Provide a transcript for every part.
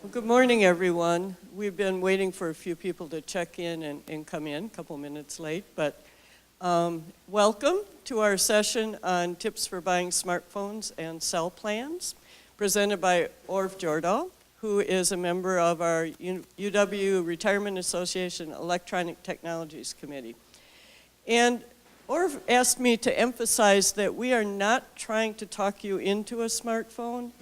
Well, good morning, everyone. We've been waiting for a few people to check in and come in, a couple minutes late, but welcome to our session on tips for buying smartphones and cell plans, presented by Orv Jordahl, who is a member of our UW Retirement Association Electronic Technologies Committee. And Orv asked me to emphasize that we are not trying to talk you into a smartphone.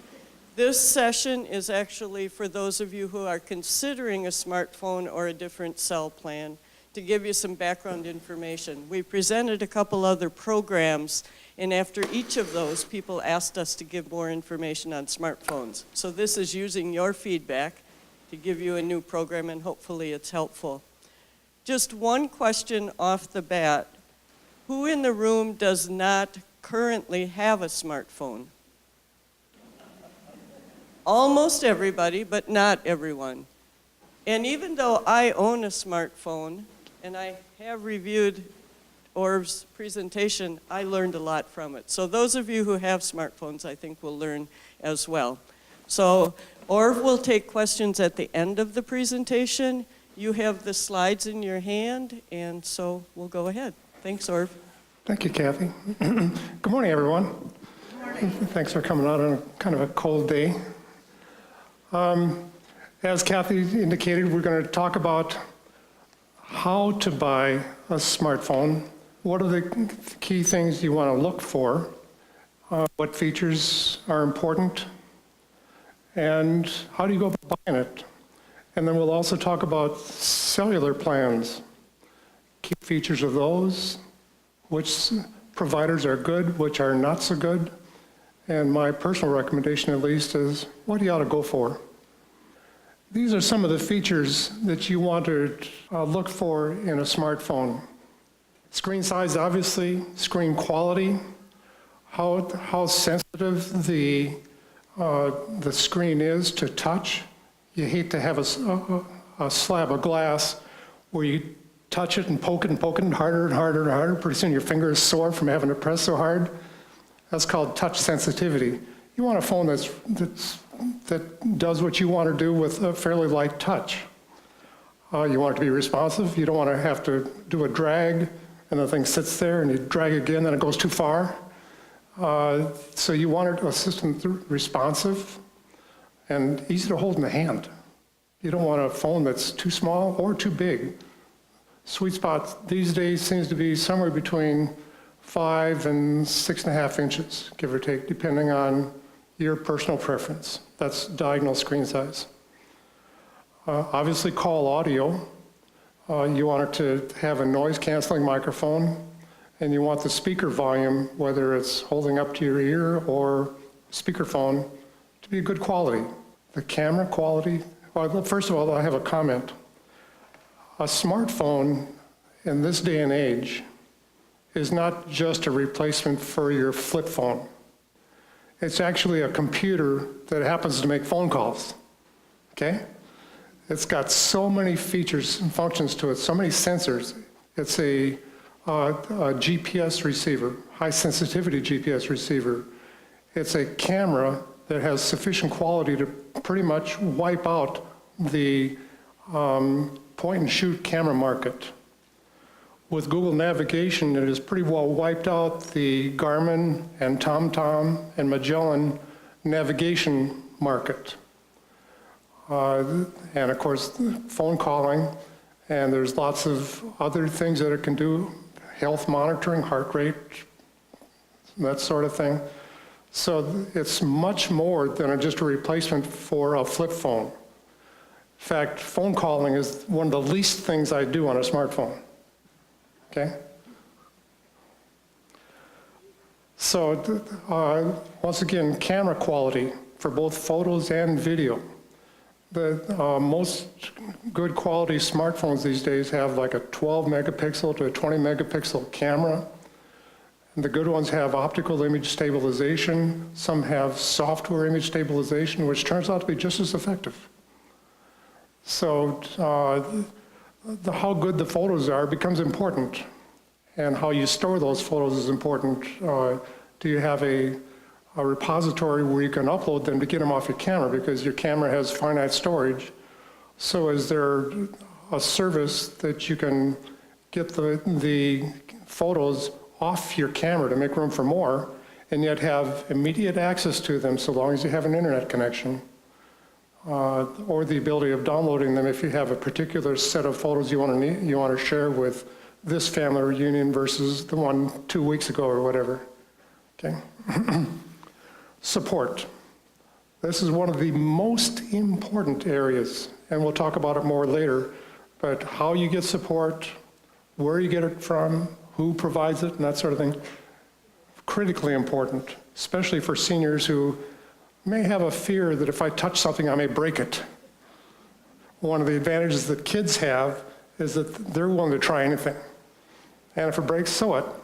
This session is actually for those of you who are considering a smartphone or a different cell plan, to give you some background information. We presented a couple other programs, and after each of those, people asked us to give more information on smartphones. So this is using your feedback to give you a new program, and hopefully it's helpful. Just one question off the bat. Who in the room does not currently have a smartphone? Almost everybody, but not everyone. And even though I own a smartphone, and I have reviewed Orv's presentation, I learned a lot from it. So those of you who have smartphones, I think will learn as well. So Orv will take questions at the end of the presentation. You have the slides in your hand, and so we'll go ahead. Thanks, Orv. Thank you, Kathy. Good morning, everyone. Good morning. Thanks for coming out on a kind of a cold day. As Kathy indicated, we're going to talk about how to buy a smartphone. What are the key things you want to look for? What features are important? And how do you go about buying it? And then we'll also talk about cellular plans, key features of those, which providers are good, which are not so good. And my personal recommendation, at least, is what you ought to go for. These are some of the features that you want to look for in a smartphone. Screen size, obviously, screen quality, how sensitive the screen is to touch. You hate to have a slab of glass where you touch it and poke it harder and harder and harder. Pretty soon your finger is sore from having to press so hard. That's called touch sensitivity. You want a phone that does what you want to do with a fairly light touch. You want it to be responsive. You don't want to have to do a drag and the thing sits there and you drag again, then it goes too far. So you want a system responsive and easy to hold in the hand. You don't want a phone that's too small or too big. Sweet spot these days seems to be somewhere between 5 and 6.5 inches, give or take, depending on your personal preference. That's diagonal screen size. Obviously, call audio. You want it to have a noise-canceling microphone, and you want the speaker volume, whether it's holding up to your ear or speakerphone, to be good quality. The camera quality, well, first of all, I have a comment. A smartphone in this day and age is not just a replacement for your flip phone. It's actually a computer that happens to make phone calls, okay? It's got so many features and functions to it, so many sensors. It's a GPS receiver, high sensitivity GPS receiver. It's a camera that has sufficient quality to pretty much wipe out the point and shoot camera market. With Google navigation, it has pretty well wiped out the Garmin and TomTom and Magellan navigation market. And of course, phone calling, and there's lots of other things that it can do, health monitoring, heart rate, that sort of thing. So it's much more than just a replacement for a flip phone. In fact, phone calling is one of the least things I do on a smartphone. Okay? So once again, camera quality for both photos and video. The most good quality smartphones these days have like a 12 megapixel to a 20 megapixel camera. And the good ones have optical image stabilization. Some have software image stabilization, which turns out to be just as effective. So how good the photos are becomes important, and how you store those photos is important. Do you have a a repository where you can upload them to get them off your camera, because your camera has finite storage. So is there a service that you can get the photos off your camera to make room for more, and yet have immediate access to them so long as you have an internet connection? Or the ability of downloading them if you have a particular set of photos you want to share with this family reunion versus the one 2 weeks ago or whatever. Okay. Support. This is one of the most important areas, and we'll talk about it more later, but how you get support, where you get it from, who provides it, and that sort of thing. Critically important, especially for seniors who may have a fear that if I touch something, I may break it. One of the advantages that kids have is that they're willing to try anything. And if it breaks, so what?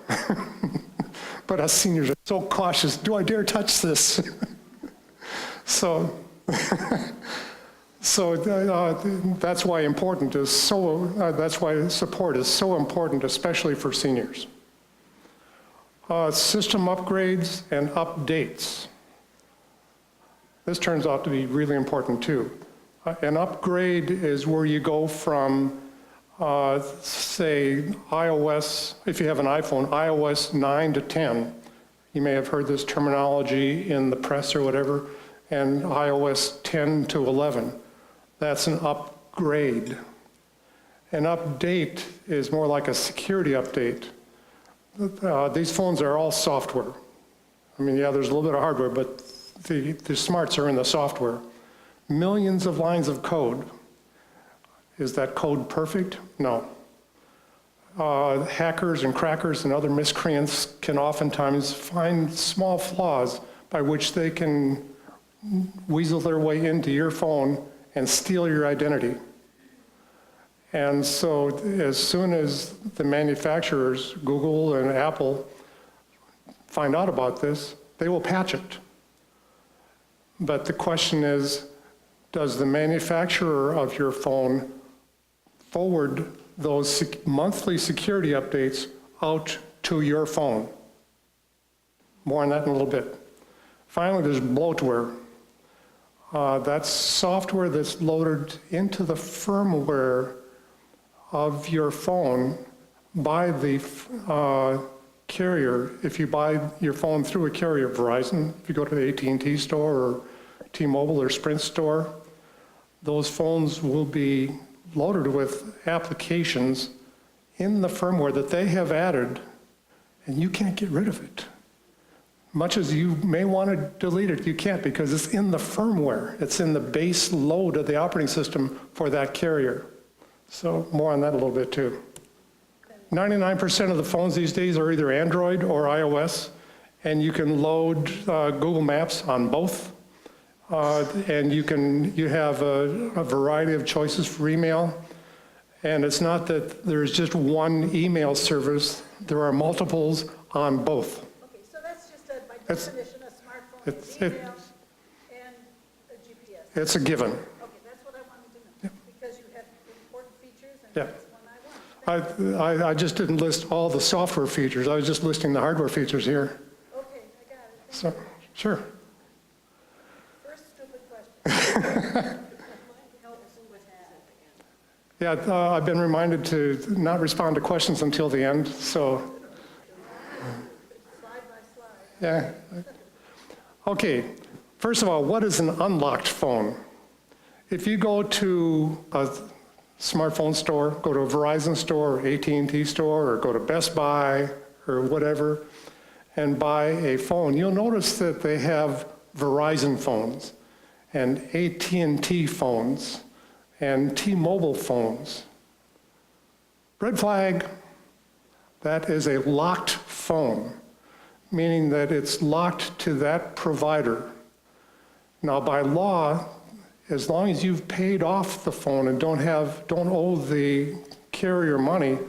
But us seniors are so cautious. Do I dare touch this? So that's why that's why support is so important, especially for seniors. System upgrades and updates. This turns out to be really important too. An upgrade is where you go from, say, iOS, if you have an iPhone, iOS 9 to 10. You may have heard this terminology in the press or whatever, and iOS 10 to 11. That's an upgrade. An update is more like a security update. These phones are all software. I mean, yeah, there's a little bit of hardware, but the smarts are in the software. Millions of lines of code. Is that code perfect? No. Hackers and crackers and other miscreants can oftentimes find small flaws by which they can weasel their way into your phone and steal your identity. And so as soon as the manufacturers, Google and Apple, find out about this, they will patch it. But the question is, does the manufacturer of your phone forward those monthly security updates out to your phone? More on that in a little bit. Finally, there's bloatware. That's software that's loaded into the firmware of your phone by the carrier. If you buy your phone through a carrier, Verizon, if you go to the AT&T store or T-Mobile or Sprint store, those phones will be loaded with applications in the firmware that they have added, and you can't get rid of it. Much as you may want to delete it, you can't, because it's in the firmware. It's in the base load of the operating system for that carrier. So more on that a little bit too. 99% of the phones these days are either Android or iOS, and you can load Google Maps on both. And you have a variety of choices for email. And it's not that there's just one email service, there are multiples on both. Okay, so that's just by definition, a smartphone, It's- an email, and a GPS. It's a given. Okay, that's what I wanted to know, because you have important features, and Yeah. that's one I want. I just didn't list all the software features, I was just listing the hardware features here. Okay, I got it. So, sure. First stupid question. Yeah, I've been reminded to not respond to questions until the end, so, Slide by slide. yeah. Okay, first of all, what is an unlocked phone? If you go to a smartphone store, go to a Verizon store, or AT&T store, or go to Best Buy, or whatever, and buy a phone, you'll notice that they have Verizon phones, and AT&T phones, and T-Mobile phones. Red flag, that is a locked phone, meaning that it's locked to that provider. Now, by law, as long as you've paid off the phone and don't owe the carrier money,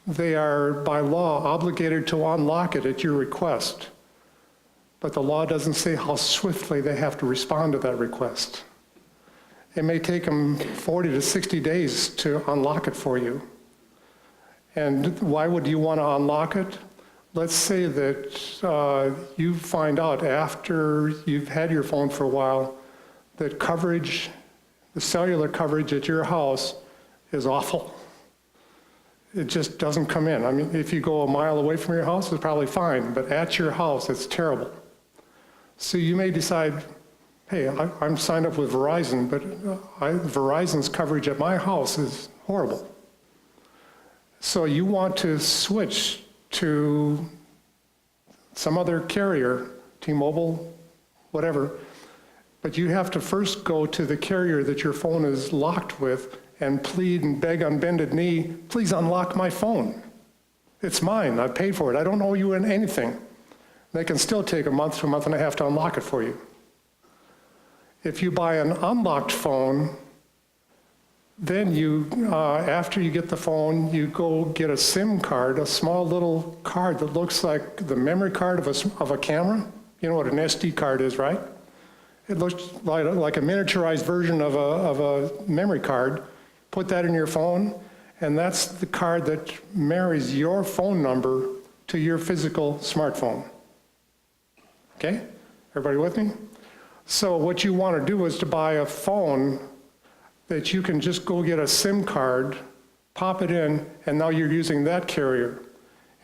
they are, by law, obligated to unlock it at your request. But the law doesn't say how swiftly they have to respond to that request. It may take them 40 to 60 days to unlock it for you. And why would you want to unlock it? let's say that you find out after you've had your phone for a while that coverage, the cellular coverage at your house is awful. It just doesn't come in. I mean, if you go a mile away from your house, it's probably fine, but at your house, it's terrible. So you may decide, hey, I'm signed up with Verizon, but Verizon's coverage at my house is horrible. So you want to switch to some other carrier, T-Mobile, whatever, but you have to first go to the carrier that your phone is locked with and plead and beg on bended knee, please unlock my phone. It's mine, I paid for it, I don't owe you anything. They can still take a month to a month and a half to unlock it for you. If you buy an unlocked phone, then you, after you get the phone, you go get a SIM card, a small little card that looks like the memory card of a camera. You know what an SD card is, right? It looks like a miniaturized version of a memory card. Put that in your phone, and that's the card that marries your phone number to your physical smartphone. Okay? Everybody with me? So what you want to do is to buy a phone that you can just go get a SIM card, pop it in, and now you're using that carrier.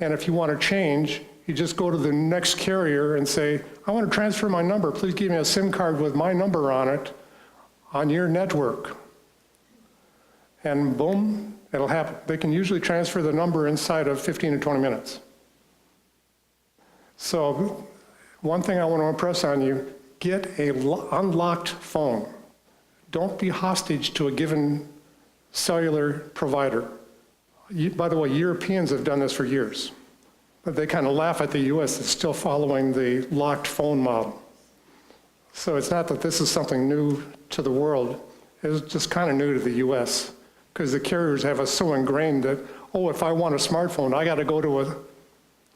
And if you want to change, you just go to the next carrier and say, I want to transfer my number. Please give me a SIM card with my number on it on your network. And boom, it'll happen. They can usually transfer the number inside of 15 to 20 minutes. So one thing I want to impress on you, get an unlocked phone. Don't be hostage to a given cellular provider. By the way, Europeans have done this for years, but they kind of laugh at the US that's still following the locked phone model. So it's not that this is something new to the world, it's just kind of new to the US, because the carriers have us so ingrained that, oh, if I want a smartphone, I got to go to a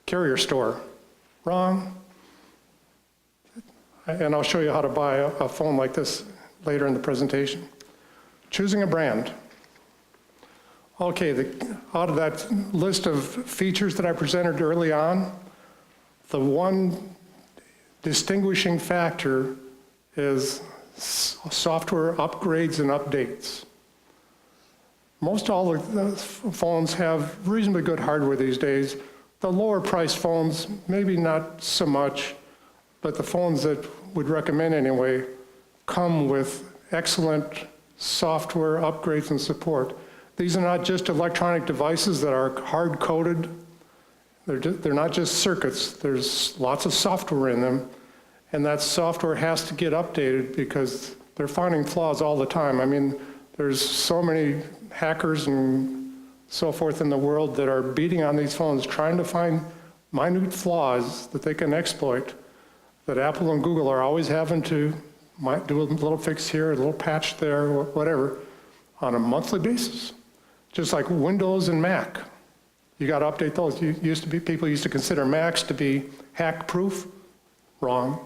carrier store. Wrong. And I'll show you how to buy a phone like this later in the presentation. Choosing a brand. Okay, out of that list of features that I presented early on, the one distinguishing factor is software upgrades and updates. Most all the phones have reasonably good hardware these days. The lower priced phones, maybe not so much, but the phones that we'd recommend anyway come with excellent software upgrades and support. These are not just electronic devices that are hard-coded. They're not just circuits. There's lots of software in them, and that software has to get updated because they're finding flaws all the time. I mean, there's so many hackers and so forth in the world that are beating on these phones trying to find minute flaws that they can exploit, that Apple and Google are always having to might do a little fix here, a little patch there, whatever, on a monthly basis. Just like Windows and Mac. You got to update those. People used to consider Macs to be hack-proof. Wrong.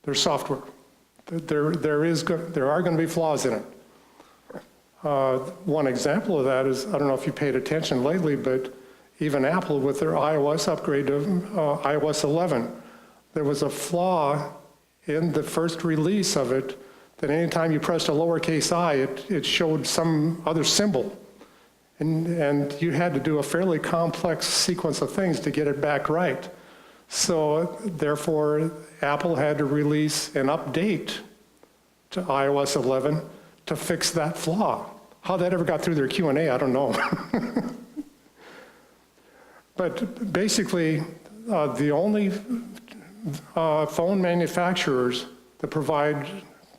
They're software. There are going to be flaws in it. One example of that is, I don't know if you paid attention lately, but even Apple with their iOS upgrade to iOS 11, there was a flaw in the first release of it that anytime you pressed a lowercase I, it showed some other symbol. And you had to do a fairly complex sequence of things to get it back right. So therefore, Apple had to release an update to iOS 11 to fix that flaw. How that ever got through their Q&A, I don't know. But basically, the only phone manufacturers that provide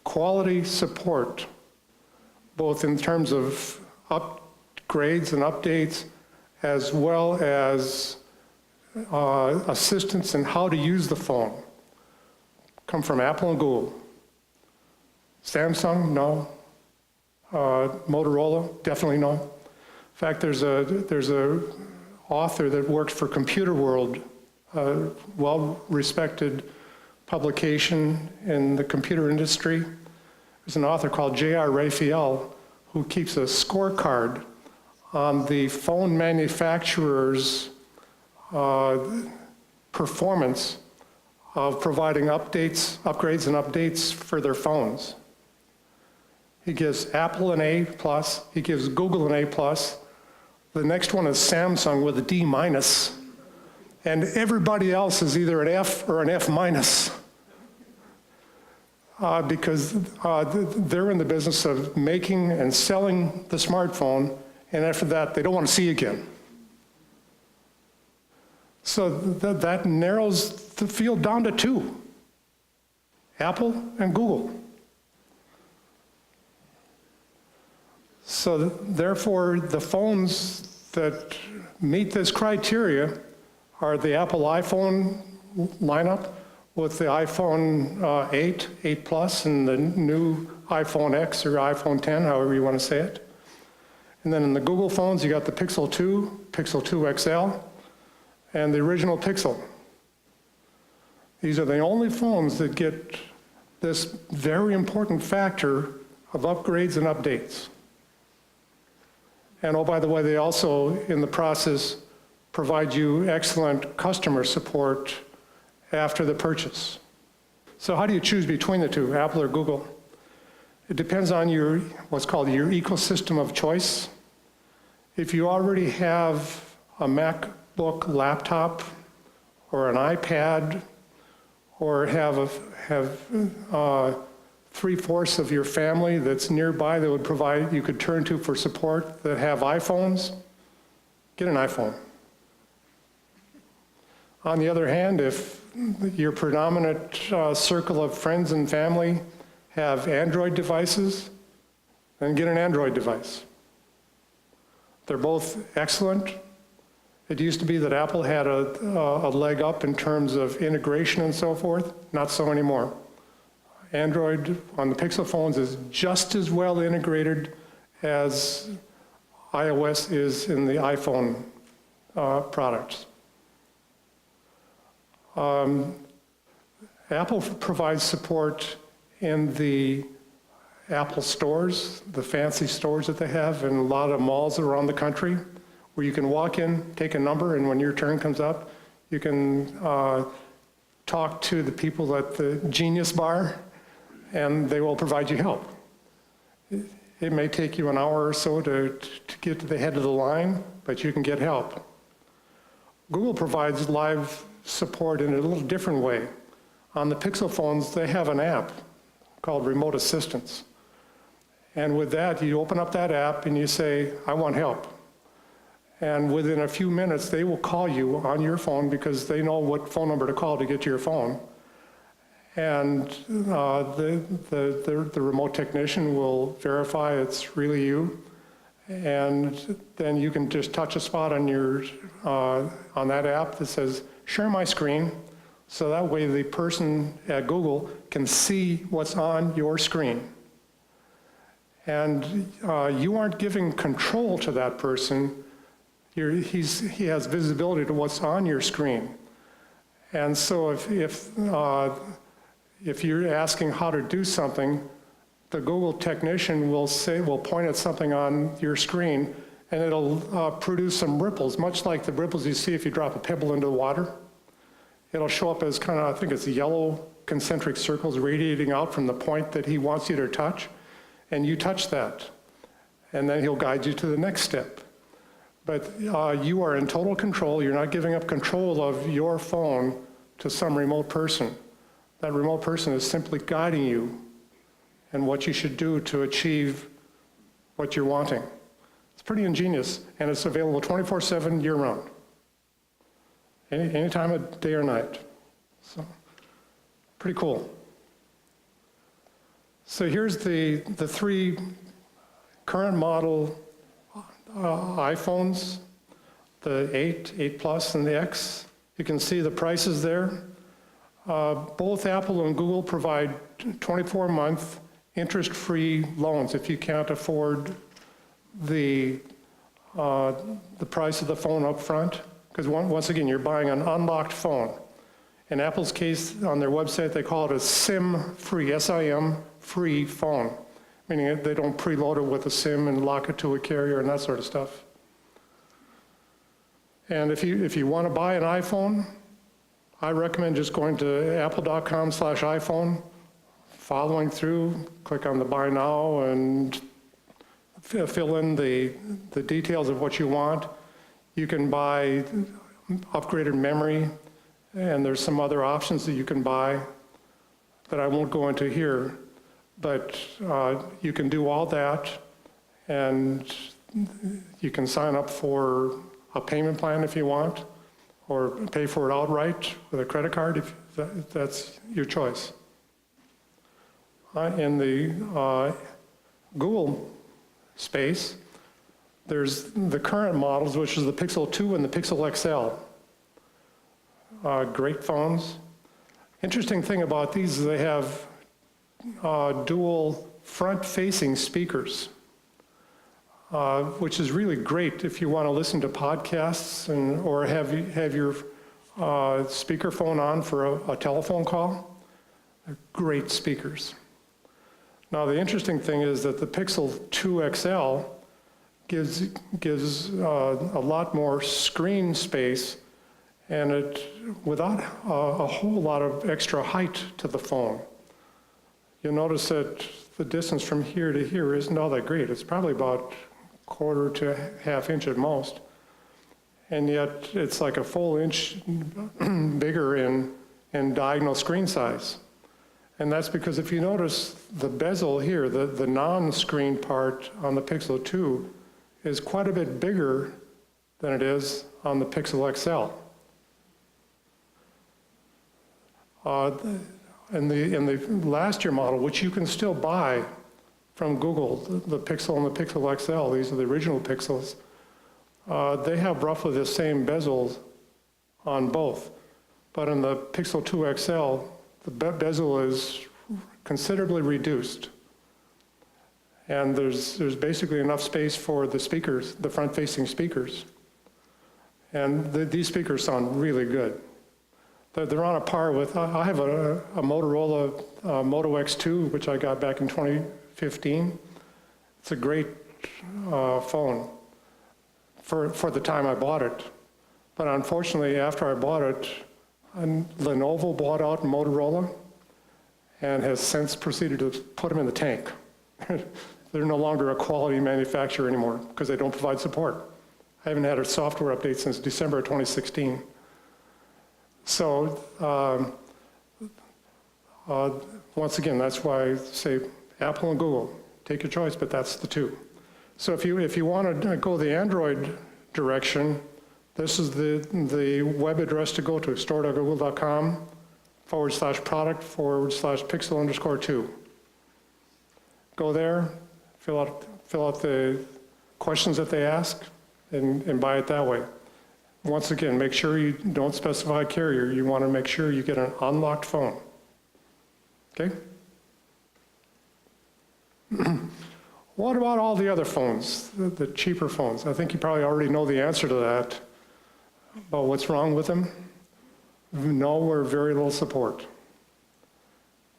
quality support, both in terms of upgrades and updates, as well as assistance in how to use the phone, come from Apple and Google. Samsung, no. Motorola, definitely no. In fact, there's a author that works for Computer World, a well-respected publication in the computer industry. There's an author called J.R. Raphael who keeps a scorecard on the phone manufacturers' performance of providing updates, upgrades and updates for their phones. He gives Apple an A+, he gives Google an A+. The next one is Samsung with a D-, and everybody else is either an F or an F-, because they're in the business of making and selling the smartphone, and after that, they don't want to see you again. So that narrows the field down to two, Apple and Google. So therefore, the phones that meet this criteria are the Apple iPhone lineup with the iPhone 8, 8 Plus, and the new iPhone X or iPhone 10, however you want to say it. And then in the Google phones, you got the Pixel 2, Pixel 2 XL, and the original Pixel. These are the only phones that get this very important factor of upgrades and updates. And oh, by the way, they also, in the process, provide you excellent customer support after the purchase. So how do you choose between the two, Apple or Google? It depends on your, what's called your ecosystem of choice. If you already have a MacBook laptop or an iPad, or have 3/4 of your family that's nearby that would provide, you could turn to for support, that have iPhones, get an iPhone. On the other hand, if your predominant circle of friends and family have Android devices, then get an Android device. They're both excellent. It used to be that Apple had a leg up in terms of integration and so forth. Not so anymore. Android on the Pixel phones is just as well integrated as iOS is in the iPhone products. Apple provides support in the Apple stores, the fancy stores that they have in a lot of malls around the country, where you can walk in, take a number, and when your turn comes up, you can talk to the people at the Genius Bar, and they will provide you help. It may take you an hour or so to get to the head of the line, but you can get help. Google provides live support in a little different way. On the Pixel phones, they have an app called Remote Assistance. And with that, you open up that app and you say, I want help. And within a few minutes, they will call you on your phone because they know what phone number to call to get to your phone. And the remote technician will verify it's really you. And then you can just touch a spot on your on that app that says, share my screen. So that way the person at Google can see what's on your screen. And you aren't giving control to that person. He has visibility to what's on your screen. And so if you're asking how to do something, the Google technician will point at something on your screen, and it'll produce some ripples, much like the ripples you see if you drop a pebble into the water. It'll show up as kind of, I think it's yellow concentric circles radiating out from the point that he wants you to touch, and you touch that. And then he'll guide you to the next step. But you are in total control. You're not giving up control of your phone to some remote person. That remote person is simply guiding you in what you should do to achieve what you're wanting. It's pretty ingenious, and it's available 24/7 year-round. Any time of day or night. So, pretty cool. So here's the three current model iPhones, the 8, 8 Plus, and the X. You can see the prices there. Both Apple and Google provide 24-month interest-free loans if you can't afford the price of the phone up front. Because once again, you're buying an unlocked phone. In Apple's case, on their website, they call it a SIM-free, S-I-M-free phone, meaning they don't preload it with a SIM and lock it to a carrier and that sort of stuff. And if you want to buy an iPhone, I recommend just going to apple.com/iPhone, following through, click on the Buy Now, and fill in the details of what you want. You can buy upgraded memory, and there's some other options that you can buy that I won't go into here. But you can do all that, and you can sign up for a payment plan if you want, or pay for it outright with a credit card if that's your choice. In the Google space, there's the current models, which is the Pixel 2 and the Pixel XL. Great phones. Interesting thing about these is they have dual front-facing speakers, which is really great if you want to listen to podcasts or have your speakerphone on for a telephone call. They're great speakers. Now, the interesting thing is that the Pixel 2 XL gives a lot more screen space, and it without a whole lot of extra height to the phone. You'll notice that the distance from here to here isn't all that great. It's probably about 1/4 to 1/2 inch at most. And yet it's like a full inch bigger in diagonal screen size. And that's because if you notice the bezel here, the non-screen part on the Pixel 2 is quite a bit bigger than it is on the Pixel XL. In the last year model, which you can still buy from Google, the Pixel and the Pixel XL, these are the original Pixels, they have roughly the same bezels on both. But in the Pixel 2 XL, the bezel is considerably reduced. And there's basically enough space for the speakers, the front-facing speakers. And these speakers sound really good. They're on a par with, I have a Motorola Moto X2, which I got back in 2015. It's a great phone for the time I bought it. But unfortunately, after I bought it, Lenovo bought out Motorola and has since proceeded to put them in the tank. They're no longer a quality manufacturer anymore because they don't provide support. I haven't had a software update since December of 2016. So once again, that's why I say Apple and Google, take your choice, but that's the two. So if you want to go the Android direction, this is the web address to go to, store.google.com/product/pixel_2. Go there, fill out the questions that they ask, and buy it that way. Once again, make sure you don't specify carrier. You want to make sure you get an unlocked phone. Okay? What about all the other phones, the cheaper phones? I think you probably already know the answer to that. But what's wrong with them? No or very little support.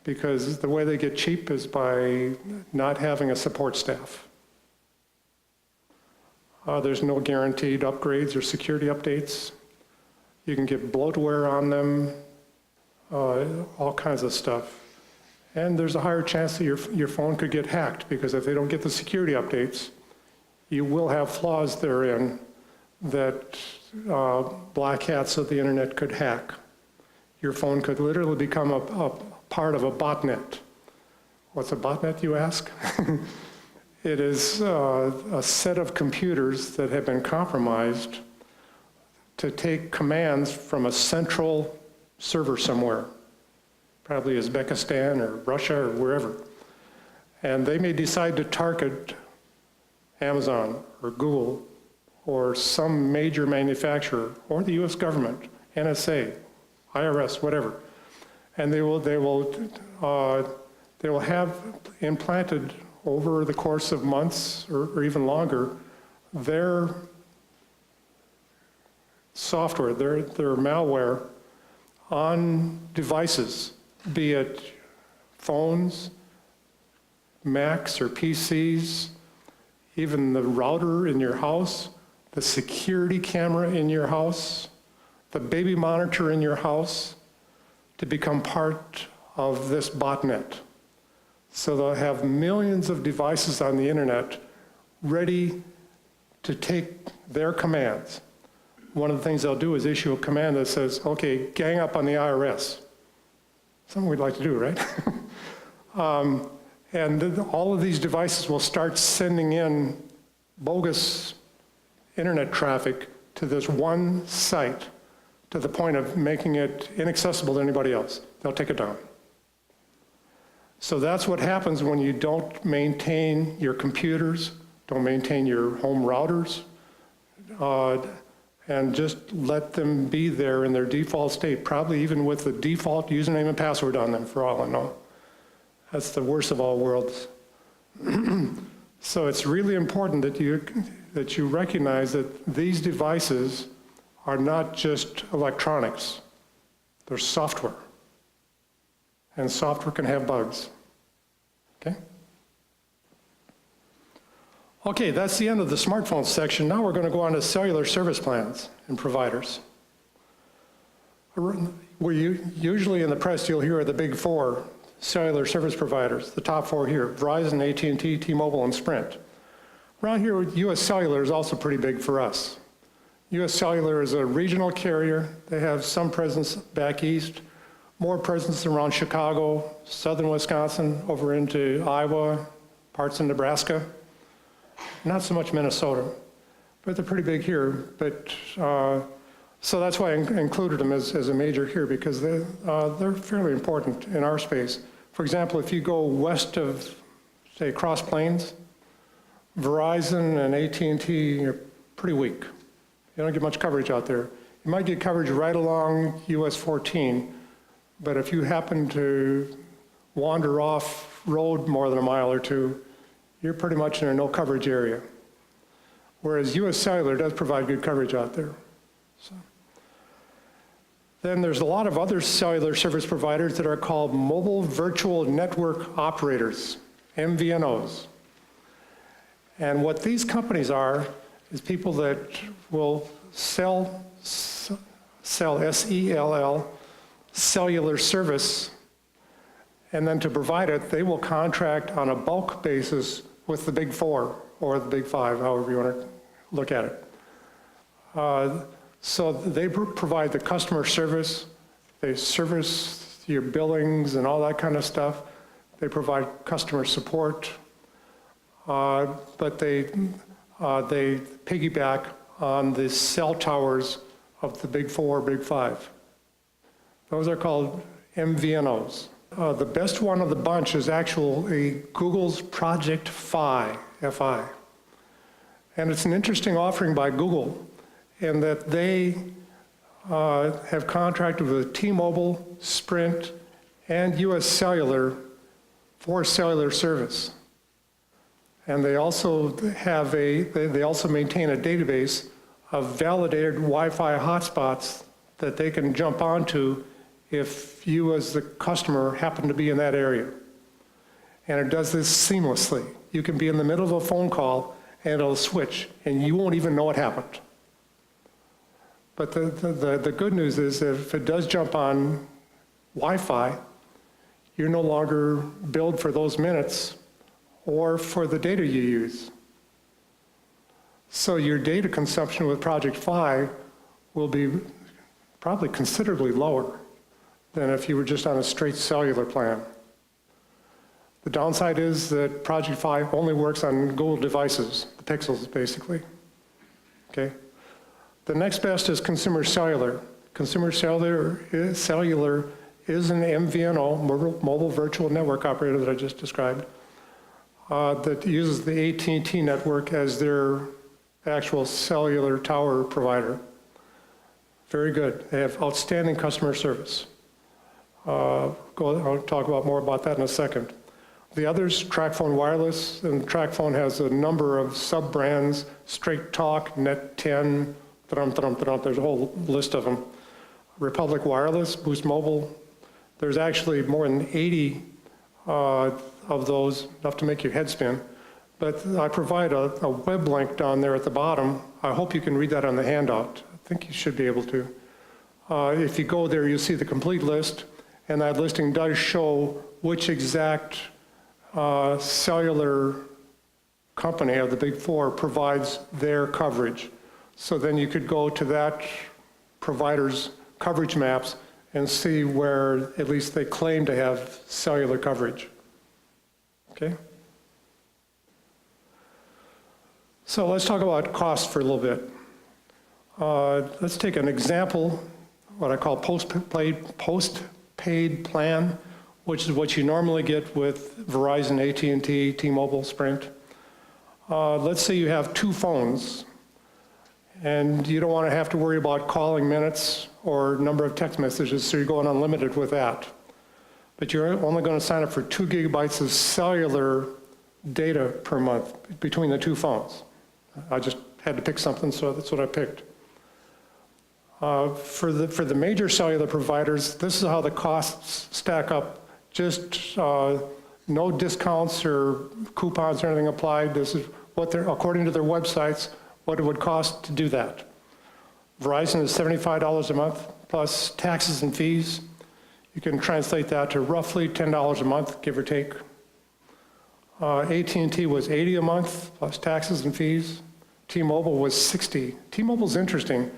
Because the way they get cheap is by not having a support staff. There's no guaranteed upgrades or security updates. You can get bloatware on them, all kinds of stuff. And there's a higher chance that your phone could get hacked, because if they don't get the security updates, you will have flaws therein that black hats of the internet could hack. Your phone could literally become a part of a botnet. What's a botnet, you ask? It is a set of computers that have been compromised to take commands from a central server somewhere, probably Uzbekistan or Russia or wherever. And they may decide to target Amazon or Google or some major manufacturer or the US government, NSA, IRS, whatever. And they will have implanted over the course of months or even longer their software, their malware on devices, be it phones, Macs or PCs, even the router in your house, the security camera in your house, the baby monitor in your house to become part of this botnet. So they'll have millions of devices on the internet ready to take their commands. One of the things they'll do is issue a command that says, okay, gang up on the IRS. Something we'd like to do, right? And all of these devices will start sending in bogus internet traffic to this one site to the point of making it inaccessible to anybody else. They'll take it down. So that's what happens when you don't maintain your computers, don't maintain your home routers, and just let them be there in their default state, probably even with the default username and password on them, for all I know. That's the worst of all worlds. So it's really important that you recognize that these devices are not just electronics, they're software. And software can have bugs, okay? Okay, that's the end of the smartphone section. Now we're going to go on to cellular service plans and providers. Usually in the press you'll hear of the big four cellular service providers, the top four here, Verizon, AT&T, T-Mobile, and Sprint. Around here, US Cellular is also pretty big for us. US Cellular is a regional carrier. They have some presence back east, more presence around Chicago, southern Wisconsin, over into Iowa, parts of Nebraska. Not so much Minnesota, but they're pretty big here. But so that's why I included them as a major here, because they're fairly important in our space. For example, if you go west of, say, Cross Plains, Verizon and AT&T are pretty weak. You don't get much coverage out there. You might get coverage right along US 14, but if you happen to wander off road more than a mile or two, you're pretty much in a no coverage area. Whereas US Cellular does provide good coverage out there. So. Then there's a lot of other cellular service providers that are called mobile virtual network operators, MVNOs. And what these companies are is people that will sell S-E-L-L, cellular service, and then to provide it, they will contract on a bulk basis with the big four or the big five, however you want to look at it. So they provide the customer service, they service your billings and all that kind of stuff. They provide customer support, but they piggyback on the cell towers of the big four, big five. Those are called MVNOs. The best one of the bunch is actually Google's Project Fi, F-I. And it's an interesting offering by Google in that they have contracted with T-Mobile, Sprint, and US Cellular for cellular service. And they also have they also maintain a database of validated Wi-Fi hotspots that they can jump onto if you as the customer happen to be in that area. And it does this seamlessly. You can be in the middle of a phone call and it'll switch and you won't even know it happened. But the good news is that if it does jump on Wi-Fi, you're no longer billed for those minutes or for the data you use. So your data consumption with Project Fi will be probably considerably lower than if you were just on a straight cellular plan. The downside is that Project Fi only works on Google devices, the Pixels basically, okay? The next best is consumer cellular. Consumer cellular is an MVNO, mobile virtual network operator that I just described, that uses the AT&T network as their actual cellular tower provider. Very good. They have outstanding customer service. I'll talk more about that in a second. The others, TracFone Wireless, and TracFone has a number of sub-brands, Straight Talk, Net10, there's a whole list of them. Republic Wireless, Boost Mobile. There's actually more than 80 of those, enough to make your head spin. But I provide a web link down there at the bottom. I hope you can read that on the handout. I think you should be able to. If you go there, you'll see the complete list, and that listing does show which exact cellular company of the big four provides their coverage. So then you could go to that provider's coverage maps and see where at least they claim to have cellular coverage. Okay? So let's talk about cost for a little bit. Let's take an example, what I call post-paid plan, which is what you normally get with Verizon, AT&T, T-Mobile, Sprint. Let's say you have two phones, and you don't want to have to worry about calling minutes or number of text messages, so you're going unlimited with that. But you're only going to sign up for 2 gigabytes of cellular data per month between the two phones. I just had to pick something, so that's what I picked. For the major cellular providers, this is how the costs stack up. Just no discounts or coupons or anything applied. This is what they're, according to their websites, what it would cost to do that. Verizon is $75 a month plus taxes and fees. You can translate that to roughly $10 a month, give or take. AT&T was $80 a month plus taxes and fees. T-Mobile was $60. T-Mobile's interesting.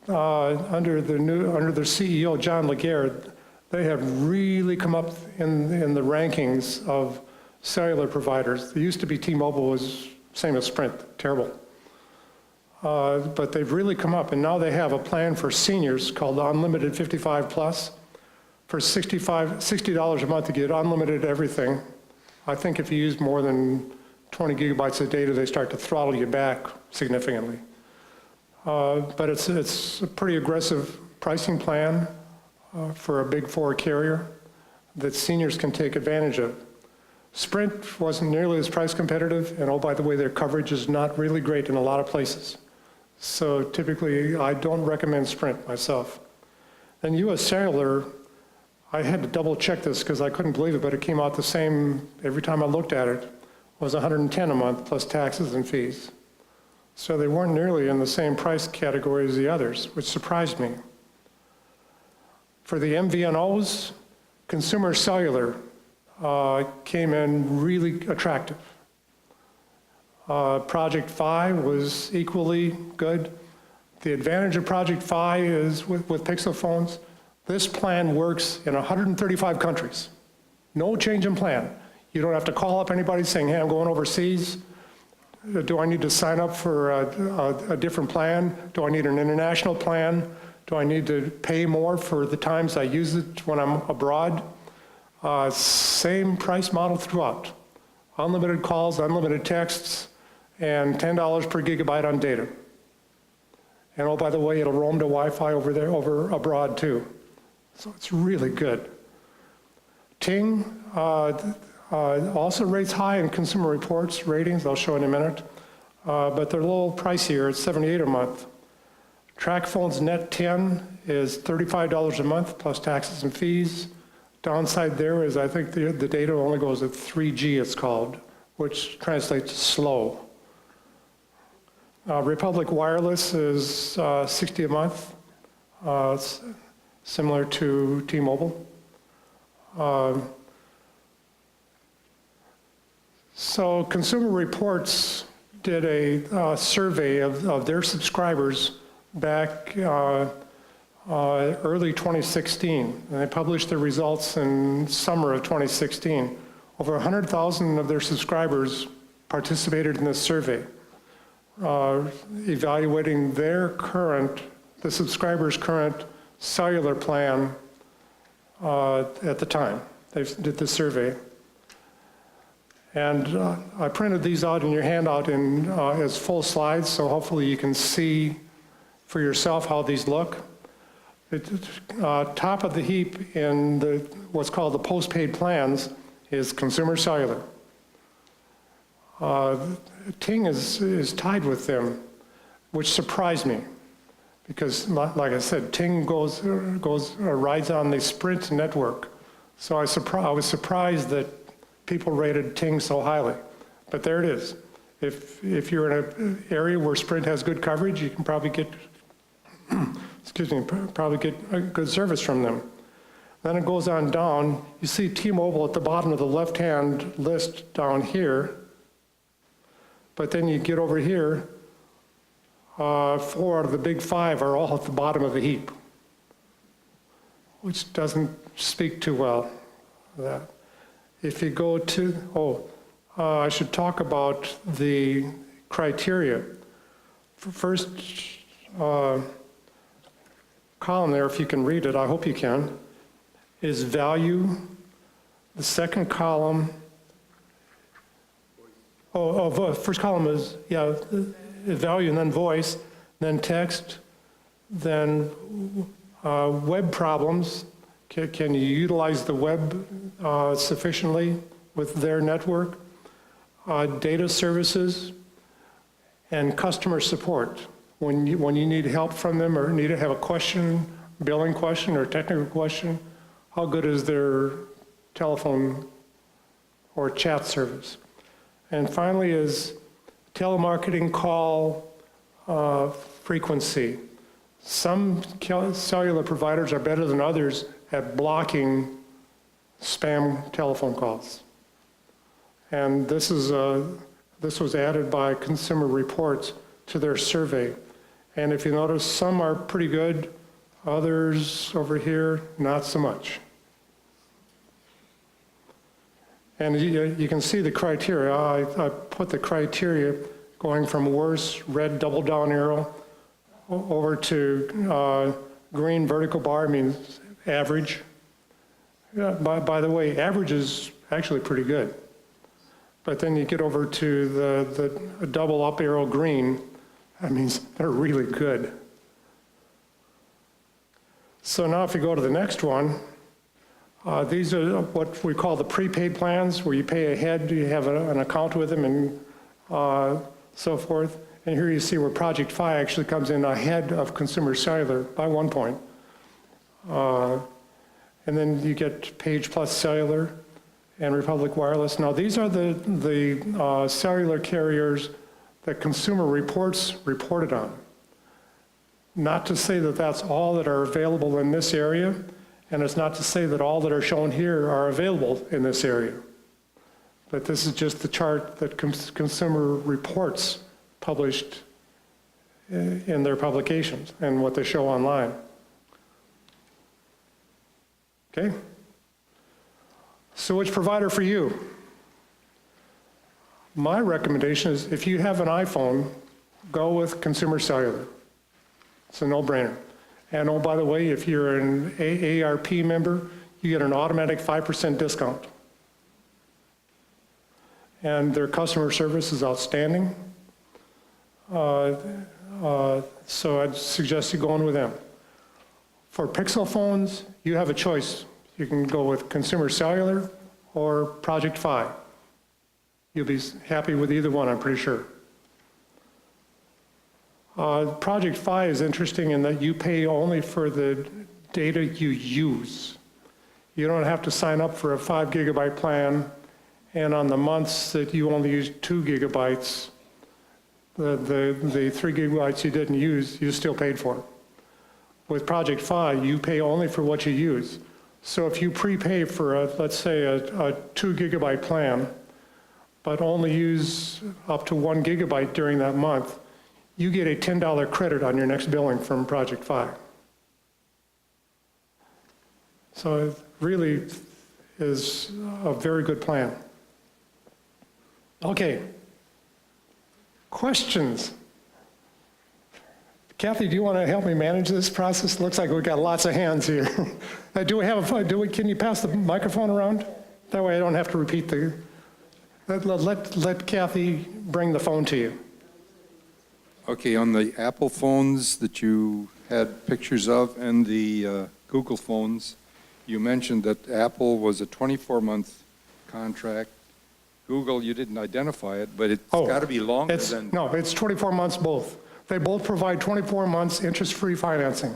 Under their CEO, John Laguerre, they have really come up in the rankings of cellular providers. It used to be T-Mobile was same as Sprint, terrible. But they've really come up, and now they have a plan for seniors called Unlimited 55 Plus. For $60 a month to get unlimited everything. I think if you use more than 20 gigabytes of data, they start to throttle you back significantly. But it's a pretty aggressive pricing plan for a big four carrier that seniors can take advantage of. Sprint wasn't nearly as price competitive, and oh, by the way, their coverage is not really great in a lot of places. So typically, I don't recommend Sprint myself. And US Cellular, I had to double check this because I couldn't believe it, but it came out the same every time I looked at it, was $110 a month plus taxes and fees. So they weren't nearly in the same price category as the others, which surprised me. For the MVNOs, Consumer Cellular came in really attractive. Project Fi was equally good. The advantage of Project Fi is with Pixel phones, this plan works in 135 countries. No change in plan. You don't have to call up anybody saying, hey, I'm going overseas. Do I need to sign up for a different plan? Do I need an international plan? Do I need to pay more for the times I use it when I'm abroad? Same price model throughout. Unlimited calls, unlimited texts, and $10 per gigabyte on data. And oh, by the way, it'll roam to Wi-Fi over abroad too. So it's really good. Ting also rates high in Consumer Reports ratings, I'll show in a minute, but they're a little pricier, it's $78 a month. TracFone's Net 10 is $35 a month plus taxes and fees. Downside there is I think the data only goes at 3G, it's called, which translates to slow. Republic Wireless is $60 a month. It's similar to T-Mobile. So Consumer Reports did a survey of their subscribers back early 2016. And they published their results in summer of 2016. Over 100,000 of their subscribers participated in this survey, evaluating the subscriber's current cellular plan at the time they did the survey. And I printed these out in your handout as full slides, so hopefully you can see for yourself how these look. Top of the heap in what's called the postpaid plans is Consumer Cellular. Ting is tied with them, which surprised me. Because, like I said, Ting rides on the Sprint network. So I was surprised that people rated Ting so highly. But there it is. If you're in an area where Sprint has good coverage, you can probably get probably get a good service from them. Then it goes on down. You see T-Mobile at the bottom of the left-hand list down here. But then you get over here, 4 out of the big 5 are all at the bottom of the heap, which doesn't speak too well of that. If you go to, I should talk about the criteria. First column there, if you can read it, I hope you can, is value. The second column, first column is, value and then voice, then text, then web problems. Can you utilize the web sufficiently with their network? Data services and customer support. When you need help from them or need to have a question, billing question or technical question, how good is their telephone or chat service? And finally is telemarketing call frequency. Some cellular providers are better than others at blocking spam telephone calls. And this was added by Consumer Reports to their survey. And if you notice, some are pretty good, others over here, not so much. And you can see the criteria. I put the criteria going from worse, red double down arrow, over to green vertical bar means average. Yeah, by the way, average is actually pretty good. But then you get over to the double up arrow green, that means they're really good. So now if you go to the next one, these are what we call the prepaid plans, where you pay ahead, you have an account with them and so forth. And here you see where Project Fi actually comes in ahead of Consumer Cellular by 1 point. And then you get Page Plus Cellular and Republic Wireless. Now these are the cellular carriers that Consumer Reports reported on. Not to say that that's all that are available in this area, and it's not to say that all that are shown here are available in this area. But this is just the chart that Consumer Reports published in their publications and what they show online. Okay? So which provider for you? My recommendation is if you have an iPhone, go with Consumer Cellular. It's a no-brainer. And oh, by the way, if you're an AARP member, you get an automatic 5% discount. And their customer service is outstanding. So I'd suggest you going with them. For Pixel phones, you have a choice. You can go with Consumer Cellular or Project Fi. You'll be happy with either one, I'm pretty sure. Project Fi is interesting in that you pay only for the data you use. You don't have to sign up for a 5 gigabyte plan, and on the months that you only use 2 gigabytes, the 3 gigabytes you didn't use, you still paid for. With Project Fi, you pay only for what you use. So if you prepay for, let's say, a 2 gigabyte plan, but only use up to 1 gigabyte during that month, you get a $10 credit on your next billing from Project Fi. So it really is a very good plan. Okay. Questions? Kathy, do you want to help me manage this process? Looks like we've got lots of hands here. Can you pass the microphone around? That way I don't have to repeat let Kathy bring the phone to you. Okay, on the Apple phones that you had pictures of and the Google phones, you mentioned that Apple was a 24-month contract. Google, you didn't identify it, but it's got to be longer than... No, it's 24 months both. They both provide 24 months interest-free financing.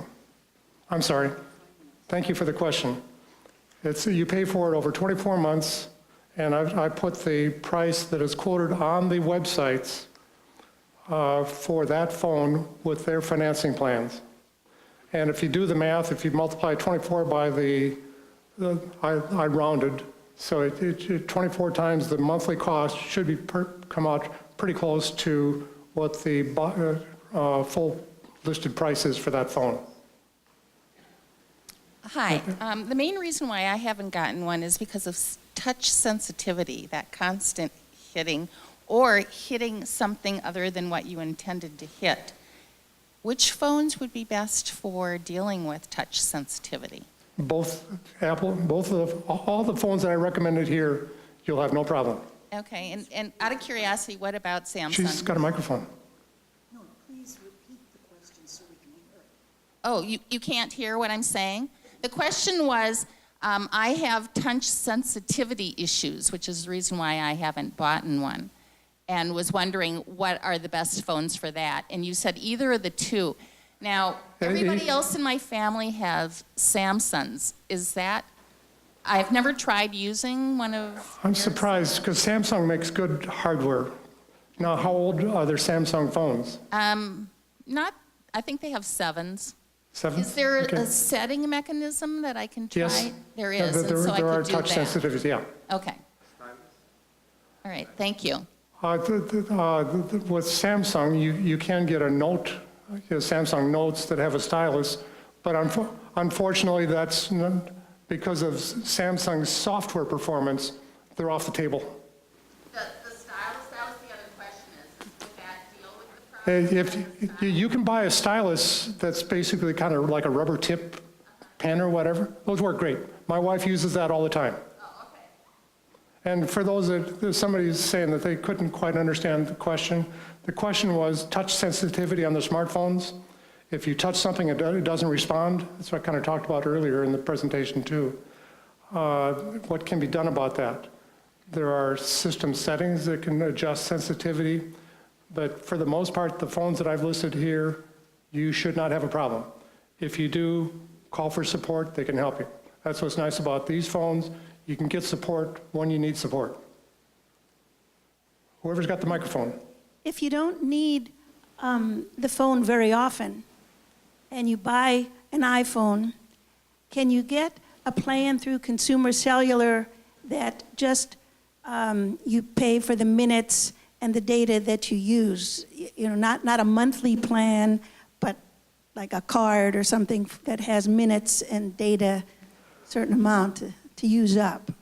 I'm sorry. Thank you for the question. You pay for it over 24 months, and I put the price that is quoted on the websites for that phone with their financing plans. And if you do the math, if you multiply 24 by I rounded, so 24 times the monthly cost should be come out pretty close to what the full listed price is for that phone. Hi. The main reason why I haven't gotten one is because of touch sensitivity, that constant hitting, or hitting something other than what you intended to hit. Which phones would be best for dealing with touch sensitivity? Both Apple, all the phones that I recommended here, you'll have no problem. Okay, and out of curiosity, what about Samsung? She's got a microphone. No, please repeat the question so we can hear it. Oh, you can't hear what I'm saying? The question was, I have touch sensitivity issues, which is the reason why I haven't bought one, and was wondering what are the best phones for that. And you said either of the two. Now, everybody else in my family has Samsungs. Is that, I've never tried using one of I'm yours. surprised because Samsung makes good hardware. Now, how old are their Samsung phones? Not, I think they have 7s. 7? Is there Okay. a setting mechanism that I can try? Yes. There is, and There so I are could do touch that. sensitivities, yeah. Okay. All right, thank you. With Samsung, you can get a Note, Samsung Notes that have a stylus, but unfortunately, that's because of Samsung's software performance, they're off the table. The stylus, that was the other question, is would that deal with the problem? If you can buy a stylus that's basically kind of like a rubber tip pen or whatever, those work great. My wife uses that all the time. Oh, okay. And for those that somebody's saying that they couldn't quite understand the question was touch sensitivity on the smartphones. If you touch something, it doesn't respond. That's what I kind of talked about earlier in the presentation too. What can be done about that? There are system settings that can adjust sensitivity, but for the most part, the phones that I've listed here, you should not have a problem. If you do, call for support, they can help you. That's what's nice about these phones. You can get support when you need support. Whoever's got the microphone. If you don't need the phone very often, and you buy an iPhone, can you get a plan through Consumer Cellular that just you pay for the minutes and the data that you use? You know, not a monthly plan, but like a card or something that has minutes and data, certain amount to use up.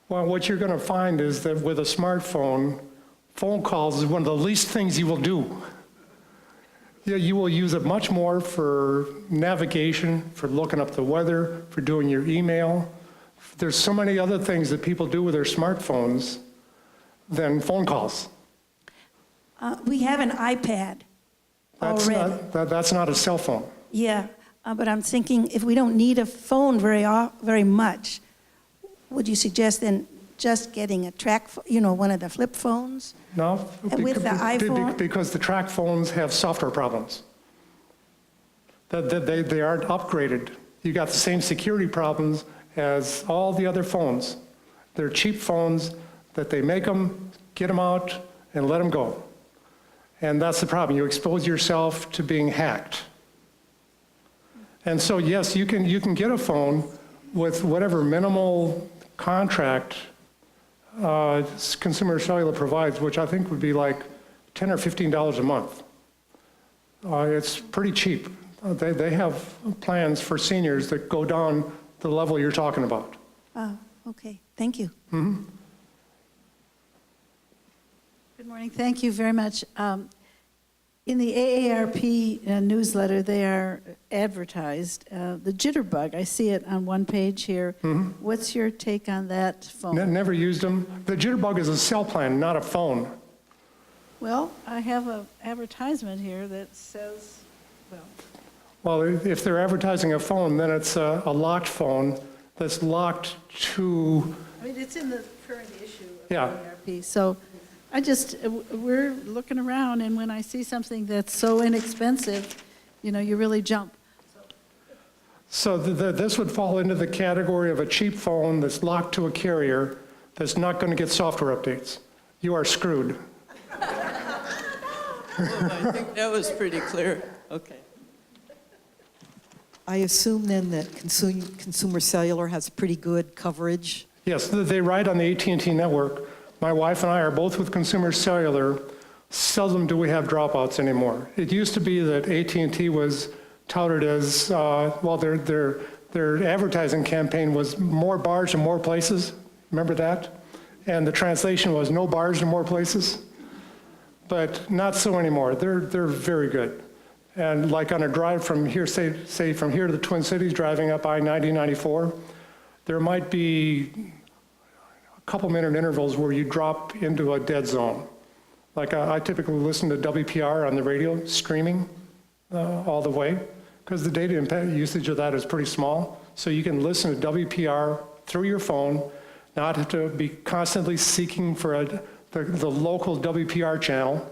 Well, what you're going to find is that with a smartphone, phone calls is one of the least things you will do. Yeah, you will use it much more for navigation, for looking up the weather, for doing your email. There's so many other things that people do with their smartphones than phone calls. We have an iPad already. That's not a cell phone. Yeah, but I'm thinking if we don't need a phone very much, would you suggest then just getting a one of the flip phones? No? And with the iPhone? Because the track phones have software problems. They aren't upgraded. You got the same security problems as all the other phones. They're cheap phones that they make them, get them out, and let them go. And that's the problem. You expose yourself to being hacked. And so, yes, you can get a phone with whatever minimal contract Consumer Cellular provides, which I think would be like $10 or $15 a month. It's pretty cheap. They have plans for seniors that go down the level you're talking about. Oh, okay, thank you. Mm-hmm. Good morning. Thank you very much. In the AARP newsletter, they are advertised. The Jitterbug, I see it on one page here. Mm-hmm. What's your take on that phone? Never used them. The Jitterbug is a cell plan, not a phone. Well, I have an advertisement here that says, Well, if they're advertising a phone, then it's a locked phone that's locked to, I mean, it's in the current issue of Yeah. AARP. So we're looking around, and when I see something that's so inexpensive, you really jump. so this would fall into the category of a cheap phone that's locked to a carrier that's not going to get software updates. You are screwed. I think that was pretty clear. Okay. I assume then that Consumer Cellular has pretty good coverage? Yes, they ride on the AT&T network. My wife and I are both with Consumer Cellular. Seldom do we have dropouts anymore. It used to be that AT&T was touted as, well, their advertising campaign was more bars in more places. Remember that? And the translation was no bars in more places. But not so anymore. They're very good. And like on a drive from here, say from here to the Twin Cities, driving up I-90-94, there might be a couple minute intervals where you drop into a dead zone. Like I typically listen to WPR on the radio, streaming all the way, because the data usage of that is pretty small. So you can listen to WPR through your phone, not have to be constantly seeking for the local WPR channel,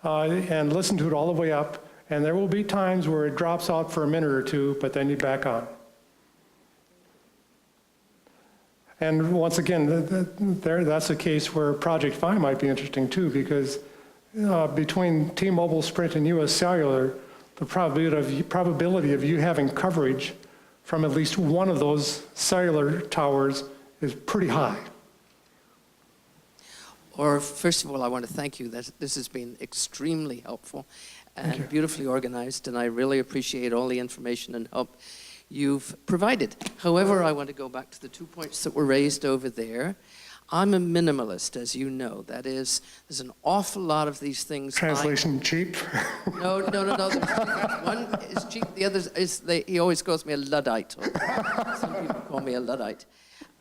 and listen to it all the way up. And there will be times where it drops out for a minute or two, but then you're back on. And once again, that's a case where Project Fi might be interesting too, because between T-Mobile, Sprint, and US Cellular, the probability of you having coverage from at least one of those cellular towers is pretty high. Or first of all, I want to thank you. This has been extremely helpful and beautifully organized, and I really appreciate all the information and help you've provided. However, I want to go back to the 2 points that were raised over there. I'm a minimalist, as you know. That is, there's an awful lot of these things. Translation cheap? No. One is cheap, the other is, he always calls me a Luddite. Some people call me a Luddite.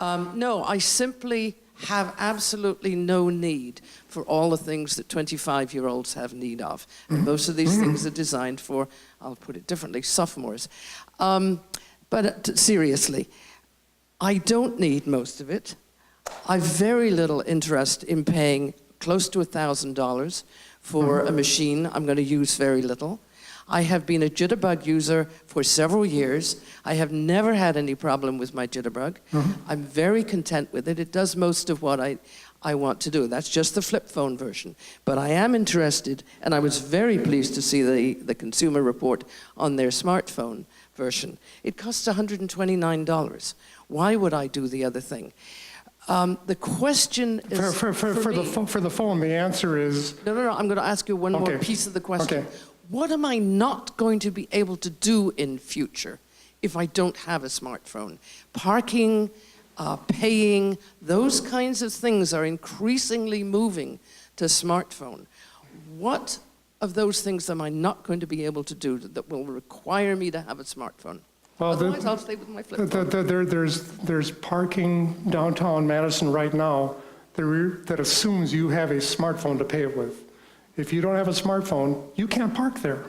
No, I simply have absolutely no need for all the things that 25-year-olds have need of. And most of these things are designed for, I'll put it differently, sophomores. But seriously, I don't need most of it. I've very little interest in paying close to $1,000 for a machine I'm going to use very little. I have been a Jitterbug user for several years. I have never had any problem with my Jitterbug. I'm very content with it. It does most of what I want to do. That's just the flip phone version. But I am interested, and I was very pleased to see the consumer report on their smartphone version. It costs $129. Why would I do the other thing? The question is... For the phone, the answer is... No, I'm going to ask you one more piece of the question. What am I not going to be able to do in future if I don't have a smartphone? Parking, paying, those kinds of things are increasingly moving to smartphone. What of those things am I not going to be able to do that will require me to have a smartphone? Well, otherwise, I'll stay with my flip phone. There's parking downtown Madison right now that assumes you have a smartphone to pay it with. If you don't have a smartphone, you can't park there.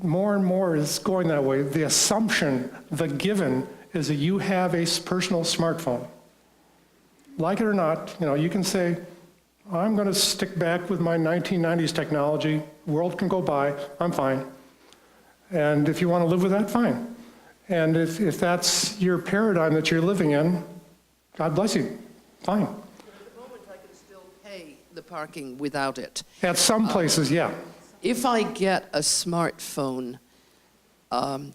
More and more is going that way. The assumption, the given, is that you have a personal smartphone. Like it or not, you can say, I'm going to stick back with my 1990s technology. World can go by. I'm fine. And if you want to live with that, fine. And if that's your paradigm that you're living in, God bless you. Fine. The parking without it. At some places, yeah. If I get a smartphone,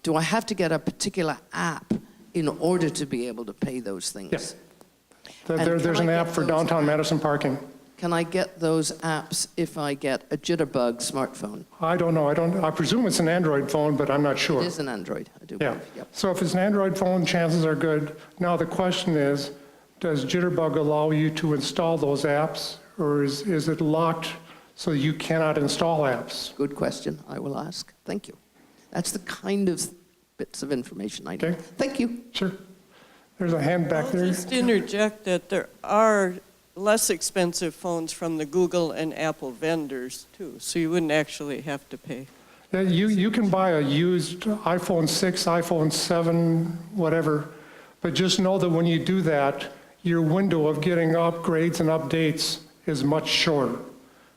do I have to get a particular app in order to be able to pay those things? Yes. There's an app for downtown Madison parking. Can I get those apps if I get a Jitterbug smartphone? I don't know. I presume it's an Android phone, but I'm not sure. It is an Android, I do Yeah. believe. Yep. So if it's an Android phone, chances are good. Now the question is, does Jitterbug allow you to install those apps? Or is it locked so you cannot install apps? Good question. I will ask. Thank you. That's the kind of bits of information I need. Okay. Thank you. Sure. There's a hand back there. I'll just interject that there are less expensive phones from the Google and Apple vendors too, so you wouldn't actually have to pay. Yeah, you can buy a used iPhone 6, iPhone 7, whatever, but just know that when you do that, your window of getting upgrades and updates is much shorter.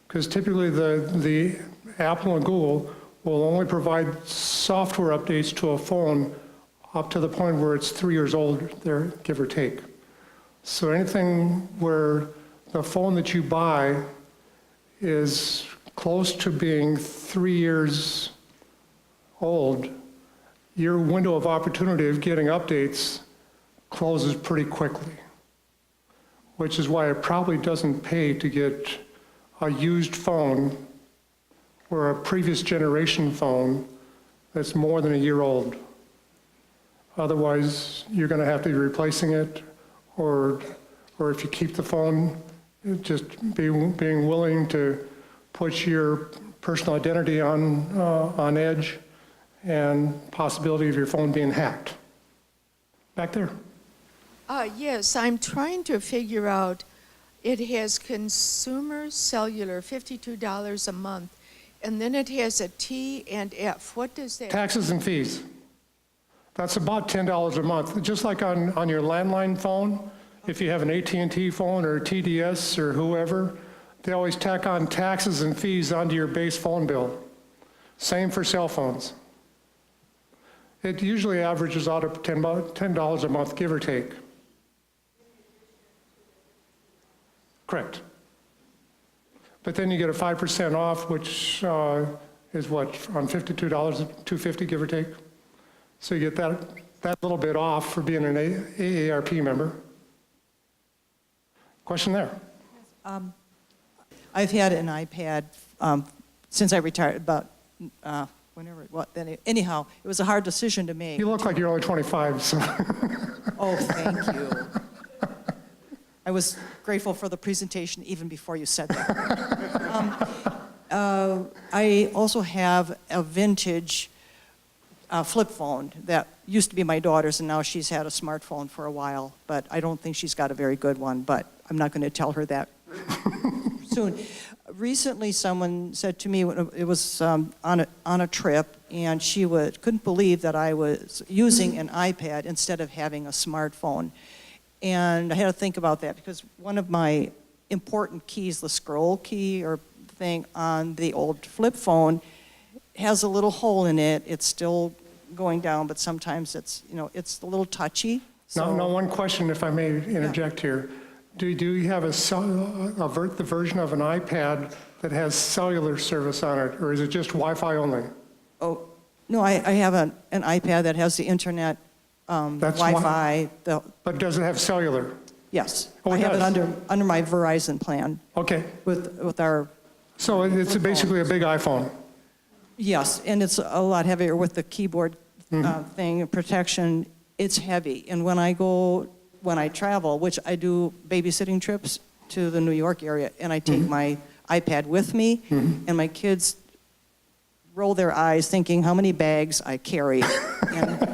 Because typically the Apple and Google will only provide software updates to a phone up to the point where it's 3 years old, there, give or take. So anything where the phone that you buy is close to being 3 years old, your window of opportunity of getting updates closes pretty quickly, which is why it probably doesn't pay to get a used phone or a previous generation phone that's more than a year old. Otherwise, you're going to have to be replacing it, or if you keep the phone, just being willing to put your personal identity on edge and possibility of your phone being hacked. Back there. Yes, I'm trying to figure out, it has consumer cellular, $52 a month, and then it has a T and F. What does that? Taxes and fees. That's about $10 a month. Just like on your landline phone, if you have an AT&T phone or a TDS or whoever, they always tack on taxes and fees onto your base phone bill. Same for cell phones. It usually averages out at $10 a month, give or take. Correct. But then you get a 5% off, which is what, on $52, $250, give or take? So you get that little bit off for being an AARP member. Question there. I've had an iPad since I retired, about whenever it was. Anyhow, it was a hard decision to make. You look like you're only 25, so. Oh, thank you. I was grateful for the presentation even before you said that. I also have a vintage flip phone that used to be my daughter's, and now she's had a smartphone for a while, but I don't think she's got a very good one, but I'm not going to tell her that soon. Recently, someone said to me, it was on a trip, and she couldn't believe that I was using an iPad instead of having a smartphone. And I had to think about that, because one of my important keys, the scroll key or thing on the old flip phone, has a little hole in it. It's still going down, but sometimes it's a little touchy. So, Now, one question, if I may interject here. Do you have the version of an iPad that has cellular service on it, or is it just Wi-Fi only? Oh, no, I have an iPad that has the internet, Wi-Fi. But does it have cellular? Yes, Oh, I it have it does. under my Verizon plan Okay. with our. So it's basically a big iPhone. Yes, and it's a lot heavier with the keyboard thing, protection. It's heavy, and when I travel, which I do babysitting trips to the New York area, and I take my iPad with me, and my kids roll their eyes thinking how many bags I carry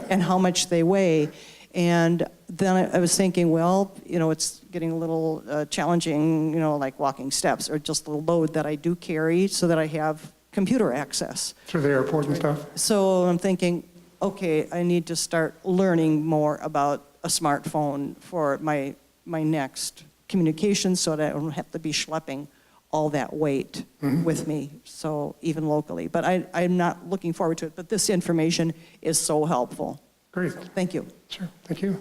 and how much they weigh. And then I was thinking, well, it's getting a little challenging, like walking steps or just the load that I do carry so that I have computer access. Through the airport and stuff? So I'm thinking, okay, I need to start learning more about a smartphone for my next communication so that I don't have to be schlepping all that weight with me, so even locally. But I'm not looking forward to it, but this information is so helpful. Great. Thank you. Sure. Thank you.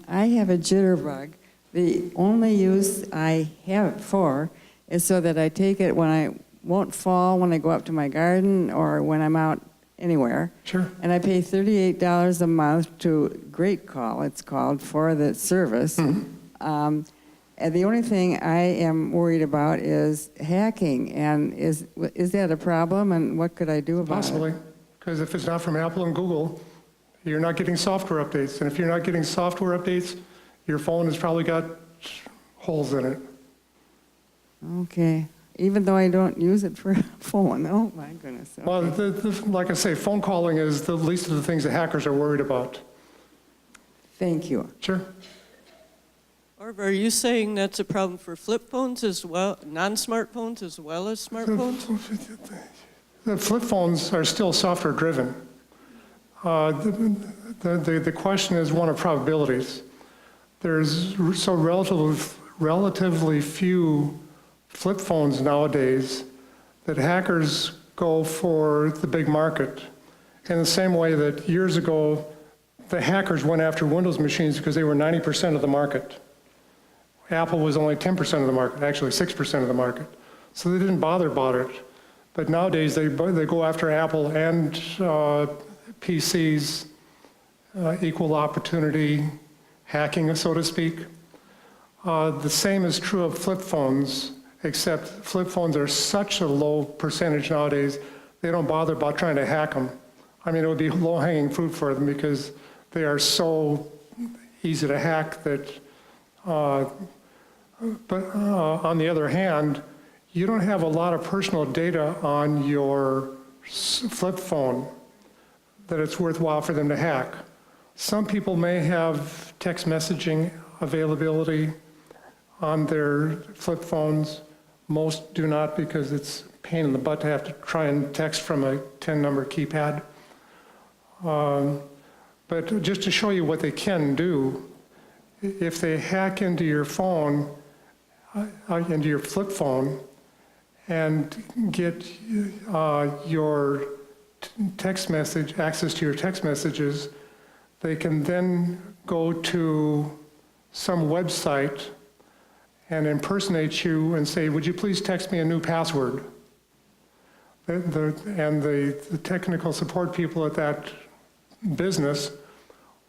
I have a jitterbug. The only use I have it for is so that I take it when I won't fall when I go up to my garden or when I'm out anywhere. Sure. And I pay $38 a month to Great Call, it's called, for the service. And the only thing I am worried about is hacking. And is that a problem? And what could I do about Possibly. it? Because if it's not from Apple and Google, you're not getting software updates. And if you're not getting software updates, your phone has probably got holes in it. Okay. Even though I don't use it for a phone. Oh, my goodness. Okay. Well, like I say, phone calling is the least of the things that hackers are worried about. Thank you. Sure. Orv, are you saying that's a problem for flip phones as well, non-smartphones as well as smartphones? The flip phones are still software driven. The question is one of probabilities. There's so relatively few flip phones nowadays that hackers go for the big market. In the same way that years ago, the hackers went after Windows machines because they were 90% of the market. Apple was only 10% of the market, actually 6% of the market. So they didn't bother about it. But nowadays, they go after Apple and PCs, equal opportunity hacking, so to speak. The same is true of flip phones, except flip phones are such a low percentage nowadays, they don't bother about trying to hack them. I mean, it would be low-hanging fruit for them because they are so easy to hack that, but on the other hand, you don't have a lot of personal data on your flip phone that it's worthwhile for them to hack. Some people may have text messaging availability on their flip phones. Most do not because it's a pain in the butt to have to try and text from a 10-number keypad. But just to show you what they can do, if they hack into your phone, into your flip phone, and get your text message, access to your text messages, they can then go to some website and impersonate you and say, would you please text me a new password? The technical support people at that business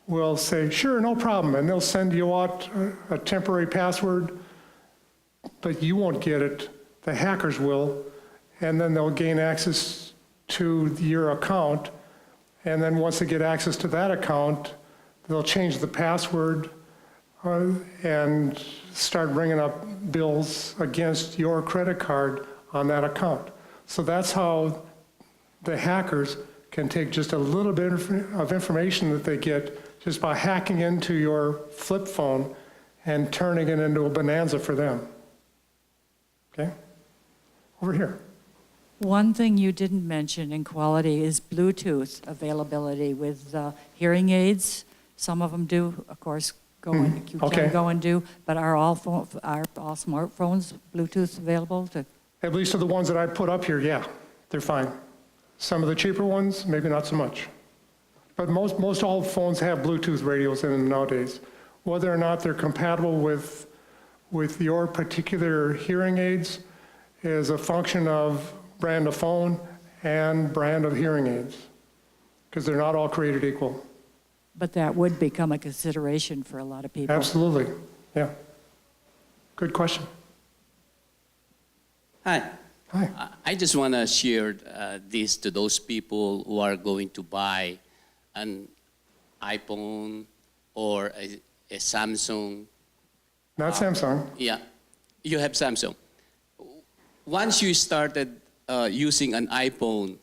will say, sure, no problem, and they'll send you out a temporary password, but you won't get it. The hackers will, and then they'll gain access to your account, and then once they get access to that account, they'll change the password and start bringing up bills against your credit card on that account. So that's how the hackers can take just a little bit of information that they get just by hacking into your flip phone and turning it into a bonanza for them. Okay? Over here. One thing you didn't mention in quality is Bluetooth availability with hearing aids. Some of them do, of course, Okay. go and do, but are all smartphones Bluetooth available to? At least of the ones that I put up here, yeah, they're fine. Some of the cheaper ones, maybe not so much. But most all phones have Bluetooth radios in them nowadays. Whether or not they're compatible with your particular hearing aids is a function of brand of phone and brand of hearing aids, because they're not all created equal. But that would become a consideration for a lot of people. Absolutely, yeah. Good question. Hi. Hi. I just want to share this to those people who are going to buy an iPhone or a Samsung. Not Samsung. Yeah, you have Samsung. Once you started using an iPhone,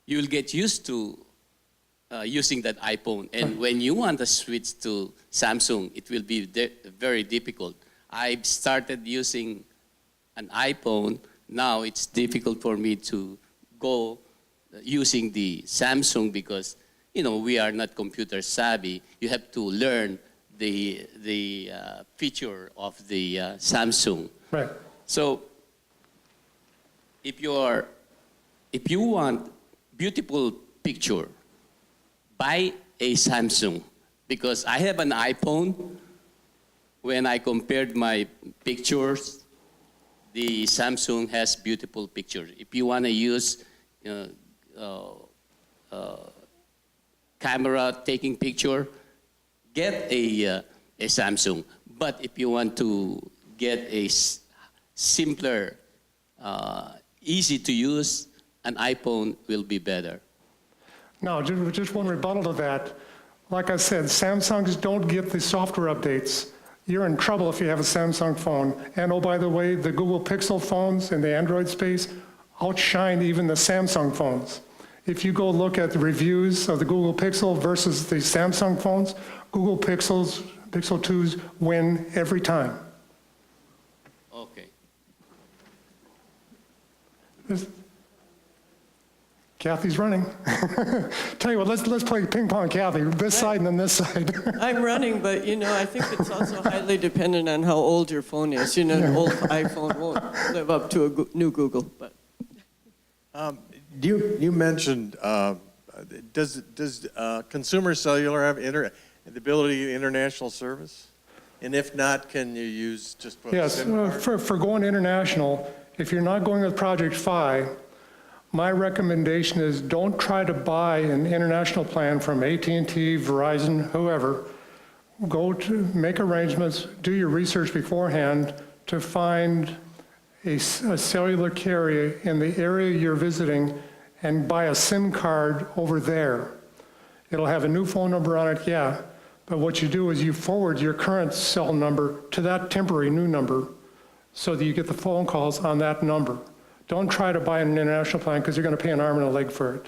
you'll get used to using that iPhone. And when you want to switch to Samsung, it will be very difficult. I've started using an iPhone. Now it's difficult for me to go using the Samsung because, you know, we are not computer savvy. You have to learn the feature of the Samsung. Right. So if you want beautiful picture, buy a Samsung, because I have an iPhone. When I compared my pictures, the Samsung has beautiful pictures. If you want to use camera taking picture, get a Samsung. But if you want to get a simpler, easy to use, an iPhone will be better. No, just one rebuttal to that. Like I said, Samsungs don't get the software updates. You're in trouble if you have a Samsung phone. And oh, by the way, the Google Pixel phones in the Android space outshine even the Samsung phones. If you go look at the reviews of the Google Pixel versus the Samsung phones, Google Pixel 2s win every time. Okay. Kathy's running. Tell you what, let's play ping pong, Kathy. This side and then this side. I'm running, but you know, I think it's also highly dependent on how old your phone is. You know, an old iPhone won't live up to a new Google. But you mentioned does consumer cellular have the ability to international service? And if not, can you use just put a Yes, SIM card? for going international, if you're not going with Project Fi, my recommendation is don't try to buy an international plan from AT&T, Verizon, whoever. Go to make arrangements, do your research beforehand to find a cellular carrier in the area you're visiting and buy a SIM card over there. It'll have a new phone number on it, yeah, but what you do is you forward your current cell number to that temporary new number so that you get the phone calls on that number. Don't try to buy an international plan because you're going to pay an arm and a leg for it.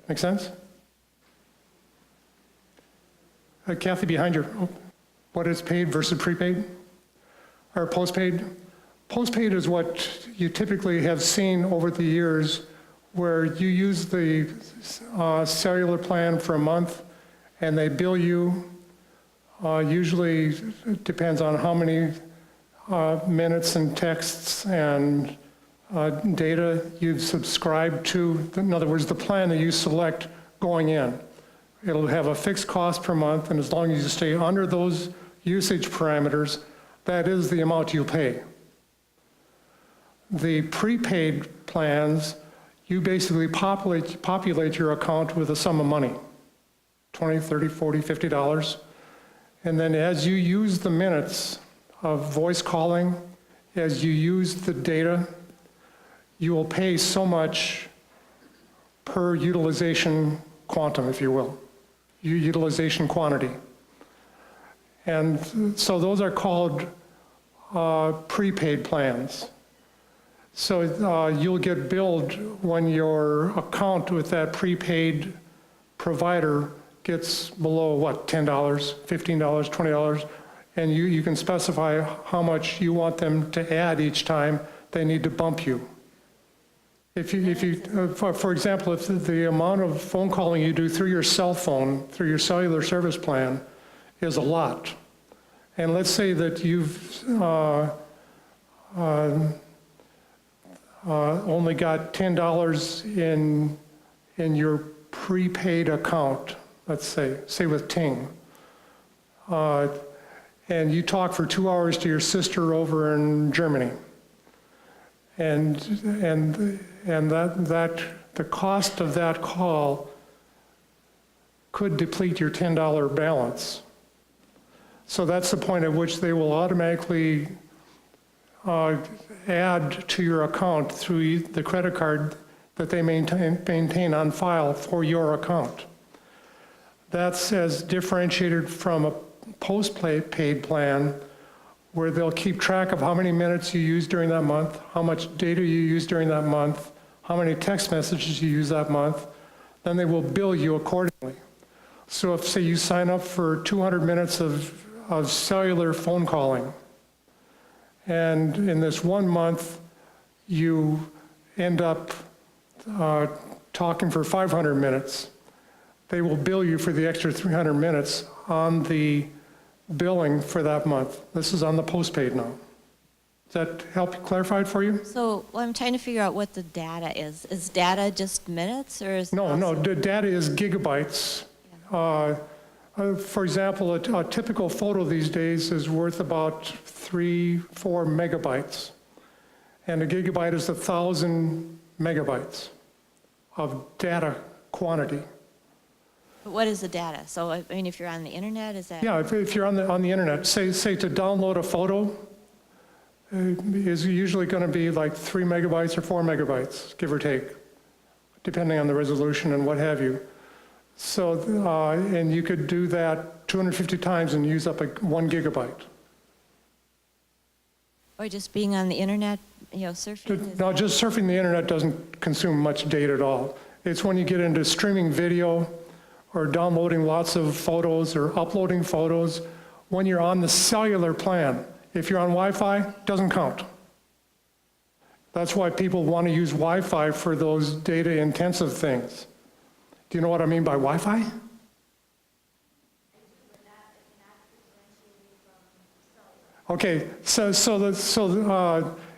Make sense? Kathy, behind you, what is paid versus prepaid or postpaid? Postpaid is what you typically have seen over the years where you use the cellular plan for a month and they bill you. Usually it depends on how many minutes and texts and data you've subscribed to. In other words, the plan that you select going in. It'll have a fixed cost per month, and as long as you stay under those usage parameters, that is the amount you'll pay. The prepaid plans, you basically populate your account with a sum of money, $20, $30, $40, $50. And then as you use the minutes of voice calling, as you use the data, you will pay so much per utilization quantum, if you will, utilization quantity. And so those are called prepaid plans. So you'll get billed when your account with that prepaid provider gets below, what, $10, $15, $20, and you can specify how much you want them to add each time they need to bump you. For example, if the amount of phone calling you do through your cell phone, through your cellular service plan, is a lot, and let's say that you've only got $10 in your prepaid account, let's say with Ting, and you talk for 2 hours to your sister over in Germany, and that the cost of that call could deplete your $10 balance. So that's the point at which they will automatically add to your account through the credit card that they maintain on file for your account. That's as differentiated from a postpaid plan where they'll keep track of how many minutes you use during that month, how much data you use during that month, how many text messages you use that month, then they will bill you accordingly. So if, say, you sign up for 200 minutes of cellular phone calling, and in this 1 month, you end up talking for 500 minutes, they will bill you for the extra 300 minutes on the billing for that month. This is on the postpaid now. Does that help clarify it for you? So I'm trying to figure out what the data is. Is data just minutes or is No, the data is gigabytes. Yeah. For example, a typical photo these days is worth about 3-4 megabytes. And a gigabyte is 1,000 megabytes of data quantity. But what is the data? So, I mean, if you're on the internet, is that? Yeah, if you're on the internet, say to download a photo, is usually going to be like 3 megabytes or 4 megabytes, give or take, depending on the resolution and what have you. So, and you could do that 250 times and use up 1 gigabyte. Or just being on the internet, surfing? No, just surfing the internet doesn't consume much data at all. It's when you get into streaming video or downloading lots of photos or uploading photos when you're on the cellular plan. If you're on Wi-Fi, it doesn't count. That's why people want to use Wi-Fi for those data-intensive things. Do you know what I mean by Wi-Fi? Okay, so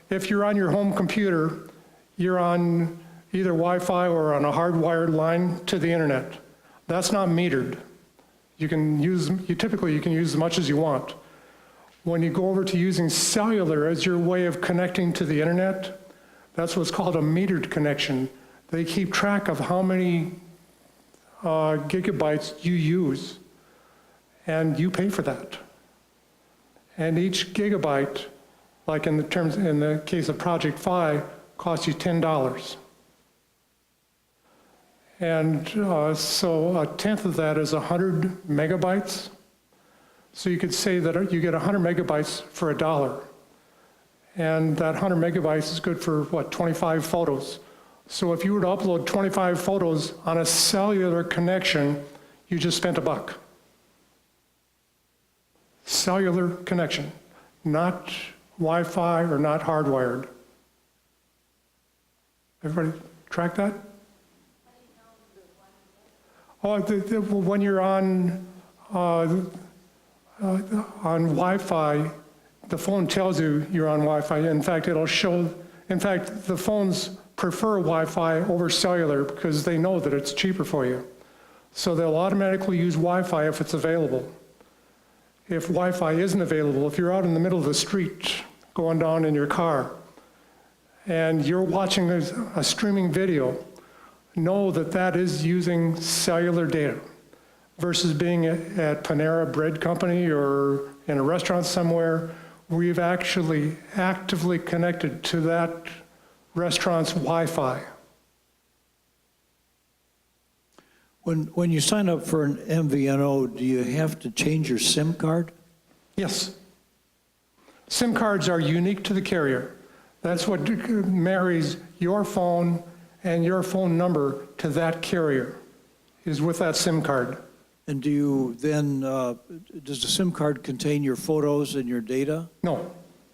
if you're on your home computer, you're on either Wi-Fi or on a hardwired line to the internet. That's not metered. You typically you can use as much as you want. When you go over to using cellular as your way of connecting to the internet, that's what's called a metered connection. They keep track of how many gigabytes you use, and you pay for that. And each gigabyte, like in the case of Project Fi, costs you $10. And so a tenth of that is 100 megabytes. So you could say that you get 100 megabytes for $1. And that 100 megabytes is good for, what, 25 photos. So if you were to upload 25 photos on a cellular connection, you just spent $1. Cellular connection, not Wi-Fi or not hardwired. Everybody track that? Oh, when you're on Wi-Fi, the phone tells you you're on Wi-Fi. In fact, it'll show, in fact, the phones prefer Wi-Fi over cellular because they know that it's cheaper for you. So they'll automatically use Wi-Fi if it's available. If Wi-Fi isn't available, if you're out in the middle of the street going down in your car and you're watching a streaming video, know that that is using cellular data versus being at Panera Bread Company or in a restaurant somewhere. We've actually actively connected to that restaurant's Wi-Fi. When you sign up for an MVNO, do you have to change your SIM card? Yes. SIM cards are unique to the carrier. That's what marries your phone and your phone number to that carrier, is with that SIM card. And do you then, does the SIM card contain your photos and your data? No,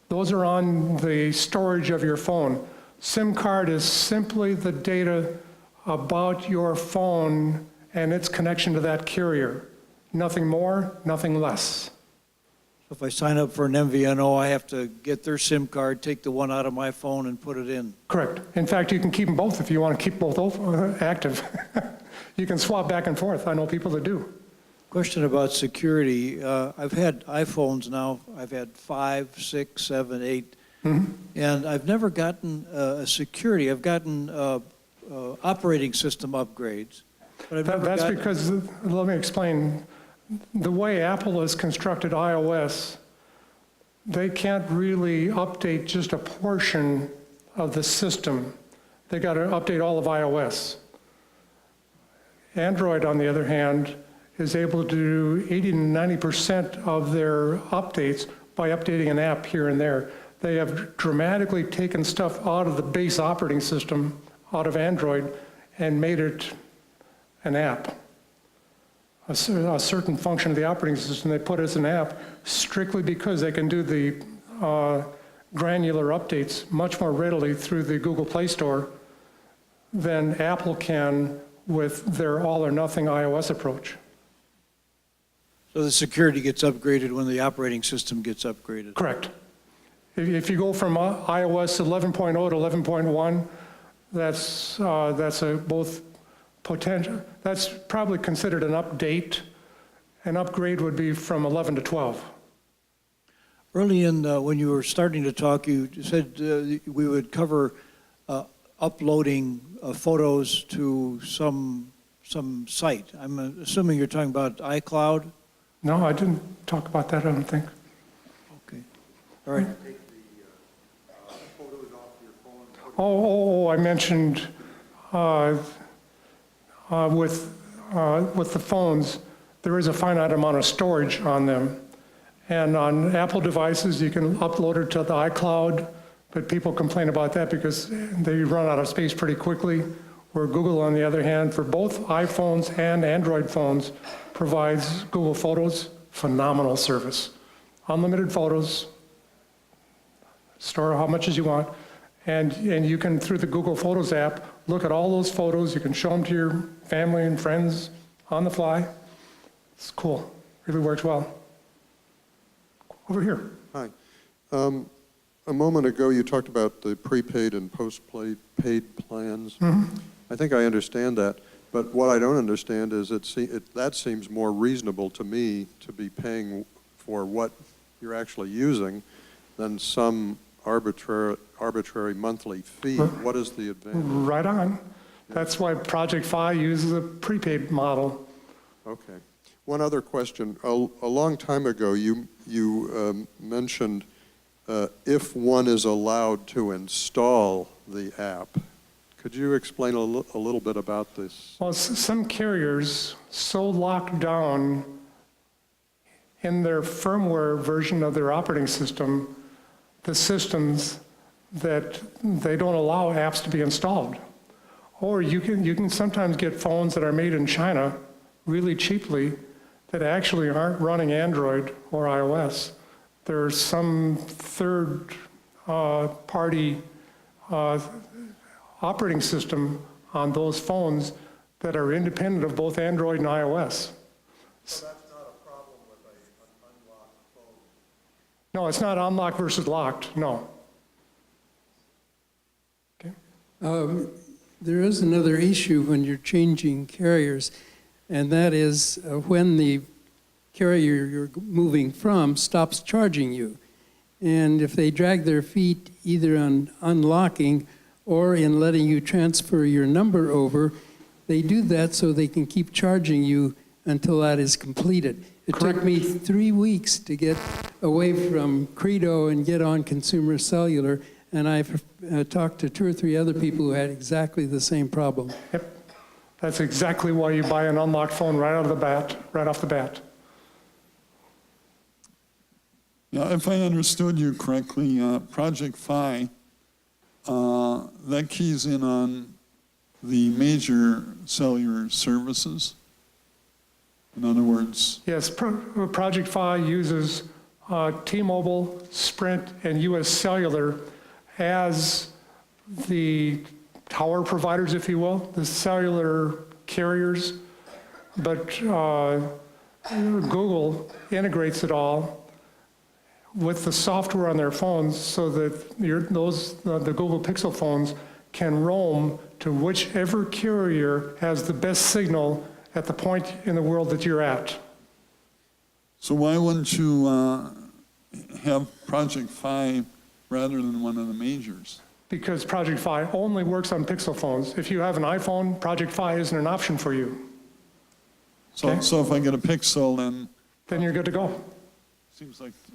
those are on the storage of your phone. SIM card is simply the data about your phone and its connection to that carrier. Nothing more, nothing less. So if I sign up for an MVNO, I have to get their SIM card, take the one out of my phone and put it in? Correct. In fact, you can keep them both if you want to keep both active. You can swap back and forth. I know people that do. Question about security. I've had iPhones now. I've had 5, 6, 7, 8. Mm-hmm. And I've never gotten security. I've gotten operating system upgrades. But That's because, let me explain. The way Apple has constructed iOS, they can't really update just a portion of the system. They got to update all of iOS. Android, on the other hand, is able to do 80 to 90% of their updates by updating an app here and there. They have dramatically taken stuff out of the base operating system, out of Android, and made it an app. A certain function of the operating system they put as an app strictly because they can do the granular updates much more readily through the Google Play Store than Apple can with their all or nothing iOS approach. So the security gets upgraded when the operating system gets upgraded? Correct. If you go from iOS 11.0 to 11.1, that's both potential. That's probably considered an update. An upgrade would be from 11 to 12. Early in, when you were starting to talk, you said we would cover uploading photos to some site. I'm assuming you're talking about iCloud? No, I didn't talk about that, I don't think. Okay. All right. I mentioned with the phones, there is a finite amount of storage on them. And on Apple devices, you can upload it to the iCloud, but people complain about that because they run out of space pretty quickly. Where Google, on the other hand, for both iPhones and Android phones, provides Google Photos, phenomenal service. Unlimited photos, store how much as you want, and you can, through the Google Photos app, look at all those photos. You can show them to your family and friends on the fly. It's cool, really works well. Over here. Hi. A moment ago, you talked about the prepaid and post-paid plans. Mm-hmm. I think I understand that, but what I don't understand is that seems more reasonable to me to be paying for what you're actually using than some arbitrary monthly fee. What is the advantage? Right on. That's why Project Fi uses a prepaid model. Okay. One other question. A long time ago, you mentioned if one is allowed to install the app. Could you explain a little bit about this? Well, some carriers so locked down in their firmware version of their operating system, the systems, that they don't allow apps to be installed. Or you can sometimes get phones that are made in China really cheaply that actually aren't running Android or iOS. There's some third party operating system on those phones that are independent of both Android and iOS. So that's not a problem with an unlocked phone? No, it's not unlocked versus locked, no. Okay. There is another issue when you're changing carriers, and that is when the carrier you're moving from stops charging you. And if they drag their feet either on unlocking or in letting you transfer your number over, they do that so they can keep charging you until that is completed. It took me 3 weeks to get away from Credo and get on Consumer Cellular, and I've talked to 2 or 3 other people who had exactly the same problem. Yep. That's exactly why you buy an unlocked phone right off the bat. Yeah, if I understood you correctly, Project Fi, that keys in on the major cellular services. In other words? Yes, Project Fi uses T-Mobile, Sprint, and US Cellular as the tower providers, if you will, the cellular carriers. But Google integrates it all with the software on their phones so that the Google Pixel phones can roam to whichever carrier has the best signal at the point in the world that you're at. So why wouldn't you have Project Fi rather than one of the majors? Because Project Fi only works on Pixel phones. If you have an iPhone, Project Fi isn't an option for you. So, Okay. so if I get a Pixel, then you're good to go.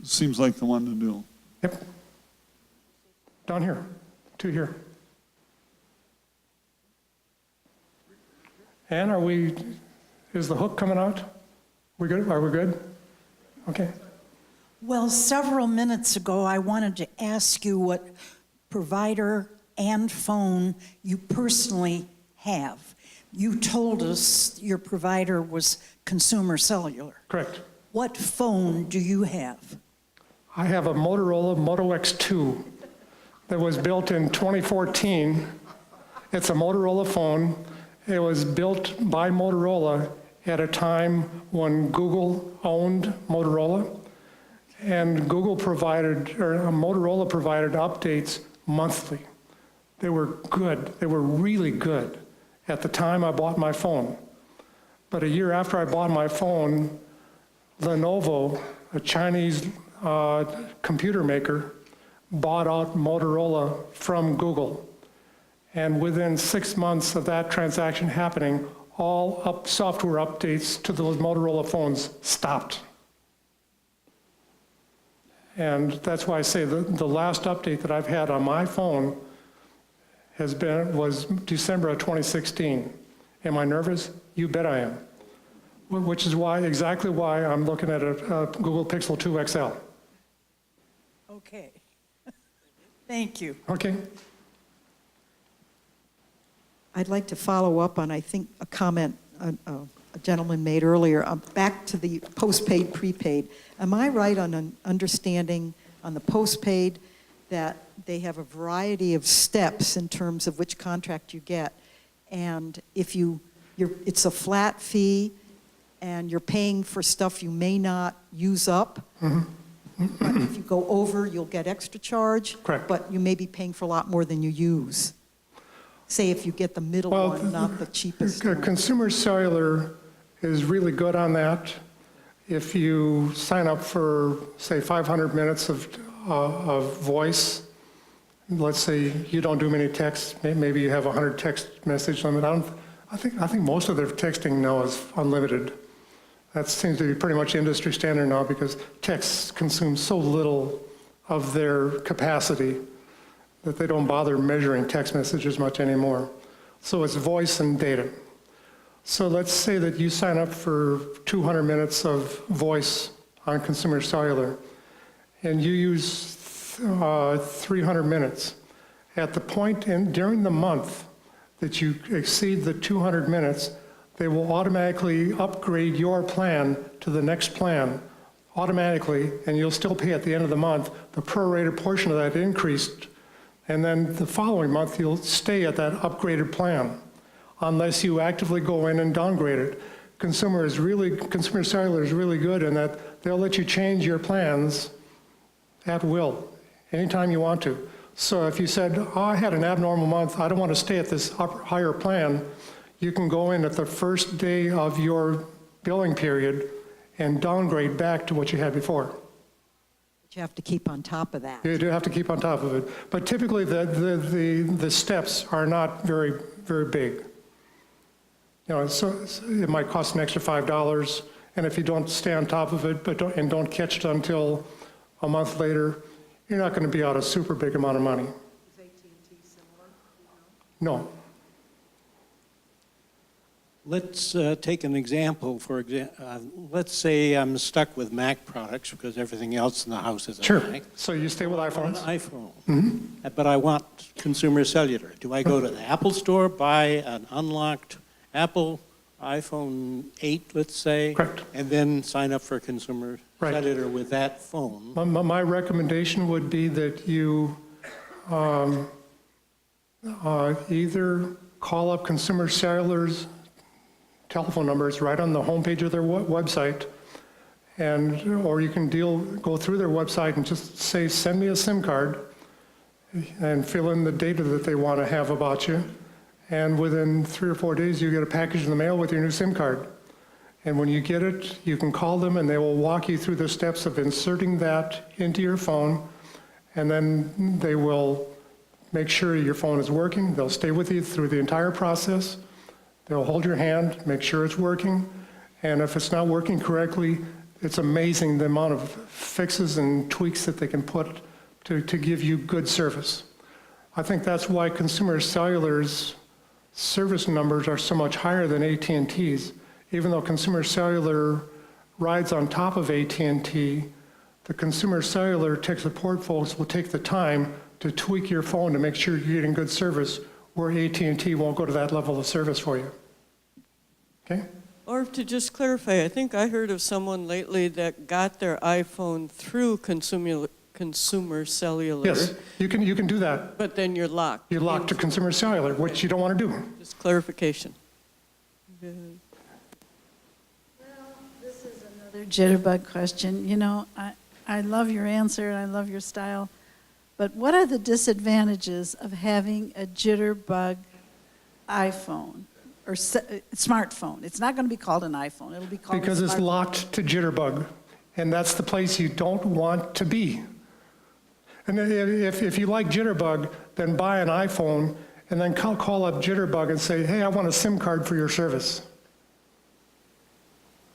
Seems like the one to do. Yep. Down here, 2 here. Ann, is the hook coming out? We good? Are we good? Okay. Well, several minutes ago, I wanted to ask you what provider and phone you personally have. You told us your provider was Consumer Cellular. Correct. What phone do you have? I have a Motorola Moto X2 that was built in 2014. It's a Motorola phone. It was built by Motorola at a time when Google owned Motorola. And Motorola provided updates monthly. They were good. They were really good at the time I bought my phone. But a year after I bought my phone, Lenovo, a Chinese computer maker, bought out Motorola from Google. And within 6 months of that transaction happening, all software updates to those Motorola phones stopped. And that's why I say the last update that I've had on my phone was December of 2016. Am I nervous? You bet I am. Which is exactly why I'm looking at a Google Pixel 2 XL. Okay. Thank you. Okay. I'd like to follow up on, I think, a comment a gentleman made earlier, back to the postpaid, prepaid. Am I right on an understanding on the postpaid that they have a variety of steps in terms of which contract you get? And if it's a flat fee and you're paying for stuff you may not use up, but if you go over, you'll get extra charge. Correct. But you may be paying for a lot more than you use. Say if you get the middle one, not the cheapest one. Consumer Cellular is really good on that. if you sign up for, say, 500 minutes of voice, let's say you don't do many texts, maybe you have a 100 text message limit. I think most of their texting now is unlimited. That seems to be pretty much industry standard now because texts consume so little of their capacity that they don't bother measuring text messages much anymore. So it's voice and data. So let's say that you sign up for 200 minutes of voice on consumer cellular, and you use 300 minutes. At the point during the month that you exceed the 200 minutes, they will automatically upgrade your plan to the next plan automatically, and you'll still pay at the end of the month the prorated portion of that increased, and then the following month you'll stay at that upgraded plan unless you actively go in and downgrade it. Consumer cellular is really good in that they'll let you change your plans at will, anytime you want to. So if you said, oh, I had an abnormal month, I don't want to stay at this higher plan, you can go in at the first day of your billing period and downgrade back to what you had before. But you have to keep on top of that. You do have to keep on top of it. But typically the steps are not very, very big. You know, so it might cost an extra $5, and if you don't stay on top of it and don't catch it until a month later, you're not going to be out a super big amount of money. Is AT&T similar? No. Let's take an example. Let's say I'm stuck with Mac products because everything else in the house is a Sure. Mac. So you stay with iPhones? An iPhone. Mm-hmm. But I want consumer cellular. Do I go to the Apple store, buy an unlocked Apple iPhone 8, let's say? Correct. And then sign up for consumer Right. cellular with that phone? My recommendation would be that you either call up Consumer Cellular's telephone numbers right on the homepage of their website, or you can go through their website and just say, send me a SIM card, and fill in the data that they want to have about you. And within 3 or 4 days, you get a package in the mail with your new SIM card. And when you get it, you can call them and they will walk you through the steps of inserting that into your phone, and then they will make sure your phone is working. They'll stay with you through the entire process. They'll hold your hand, make sure it's working, and if it's not working correctly, it's amazing the amount of fixes and tweaks that they can put to give you good service. I think that's why Consumer Cellular's service numbers are so much higher than AT&T's. Even though Consumer Cellular rides on top of AT&T, the Consumer Cellular tech support folks will take the time to tweak your phone to make sure you're getting good service, where AT&T won't go to that level of service for you. Okay? Or to just clarify, I think I heard of someone lately that got their iPhone through Consumer Cellular. Yes, you can do that. But then you're locked. You're locked to Consumer Cellular, which you don't want to do. Just clarification. This is another jitterbug question. You know, I love your answer and I love your style, but what are the disadvantages of having a jitterbug iPhone or smartphone? It's not going to be called an iPhone. It'll be called Because a it's locked to jitterbug, and that's the place you don't want to be. And if you like jitterbug, then buy an iPhone and then call up Jitterbug and say, hey, I want a SIM card for your service.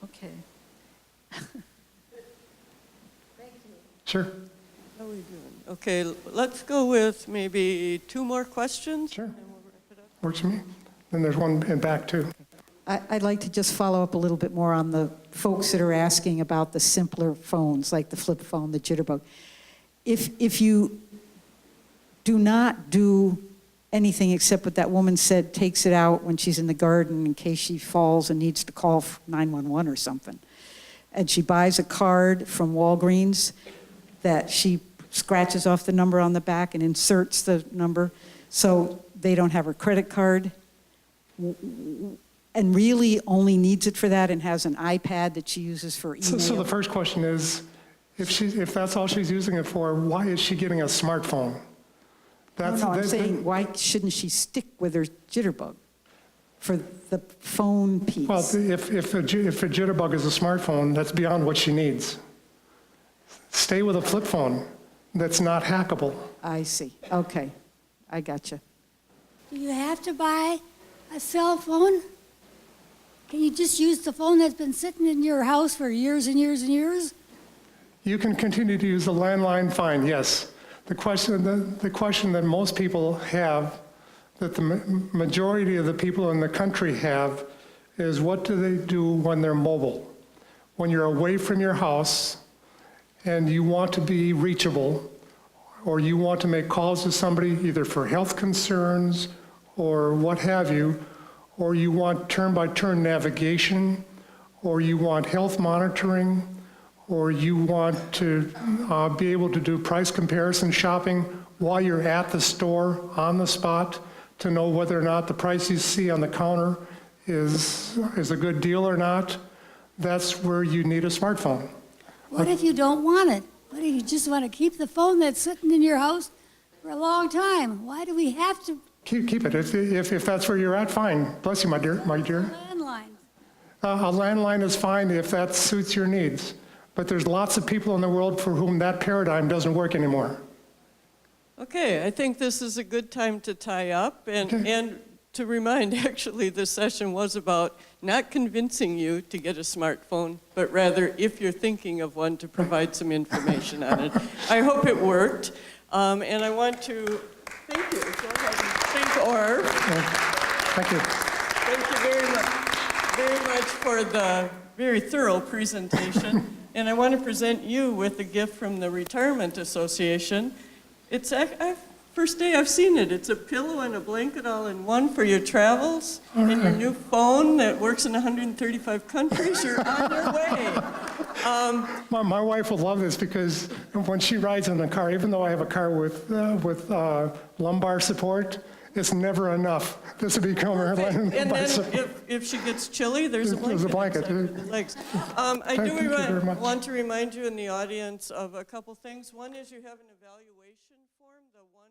Okay. Sure. How are we doing? Okay, let's go with maybe 2 more questions. Sure. Works for me. Then there's one in back, too. I'd like to just follow up a little bit more on the folks that are asking about the simpler phones, like the flip phone, the Jitterbug. If you do not do anything except what that woman said, takes it out when she's in the garden in case she falls and needs to call 911 or something, and she buys a card from Walgreens that she scratches off the number on the back and inserts the number so they don't have her credit card, and really only needs it for that and has an iPad that she uses for email. So the first question is, if that's all she's using it for, why is she getting a smartphone? I'm saying, why shouldn't she stick with her Jitterbug? for the phone piece. Well, if a jitterbug is a smartphone, that's beyond what she needs. Stay with a flip phone that's not hackable. I see. Okay. I got you. Do you have to buy a cell phone? Can you just use the phone that's been sitting in your house for years and years and years? You can continue to use the landline, fine, yes. The question that most people have, that the majority of the people in the country have, is what do they do when they're mobile? When you're away from your house and you want to be reachable, or you want to make calls to somebody either for health concerns or what have you, or you want turn-by-turn navigation, or you want health monitoring, or you want to be able to do price comparison shopping while you're at the store on the spot to know whether or not the price you see on the counter is a good deal or not, that's where you need a smartphone. What if you don't want it? What if you just want to keep the phone that's sitting in your house for a long time? Why do we have to? Keep it. If that's where you're at, fine. Bless you, my dear. Landlines. A landline is fine if that suits your needs. But there's lots of people in the world for whom that paradigm doesn't work anymore. Okay, I think this is a good time to tie up and to remind, actually, this session was about not convincing you to get a smartphone, but rather, if you're thinking of one, to provide some information on it. I hope it worked. And I want to thank you. Go ahead and thank Orv. Thank you. Thank you very much for the very thorough presentation. And I want to present you with a gift from the Retirement Association. It's first day I've seen it. It's a pillow and a blanket all in one for your travels and your new phone that works in 135 countries. You're on your way. My wife will love this because when she rides in the car, even though I have a car with lumbar support, it's never enough. This will become her And lumbar then support. if she gets chilly, there's a blanket. There's a blanket. inside your legs. I Thank you very much. want to remind you in the audience of a couple things. One is you have an evaluation form, the one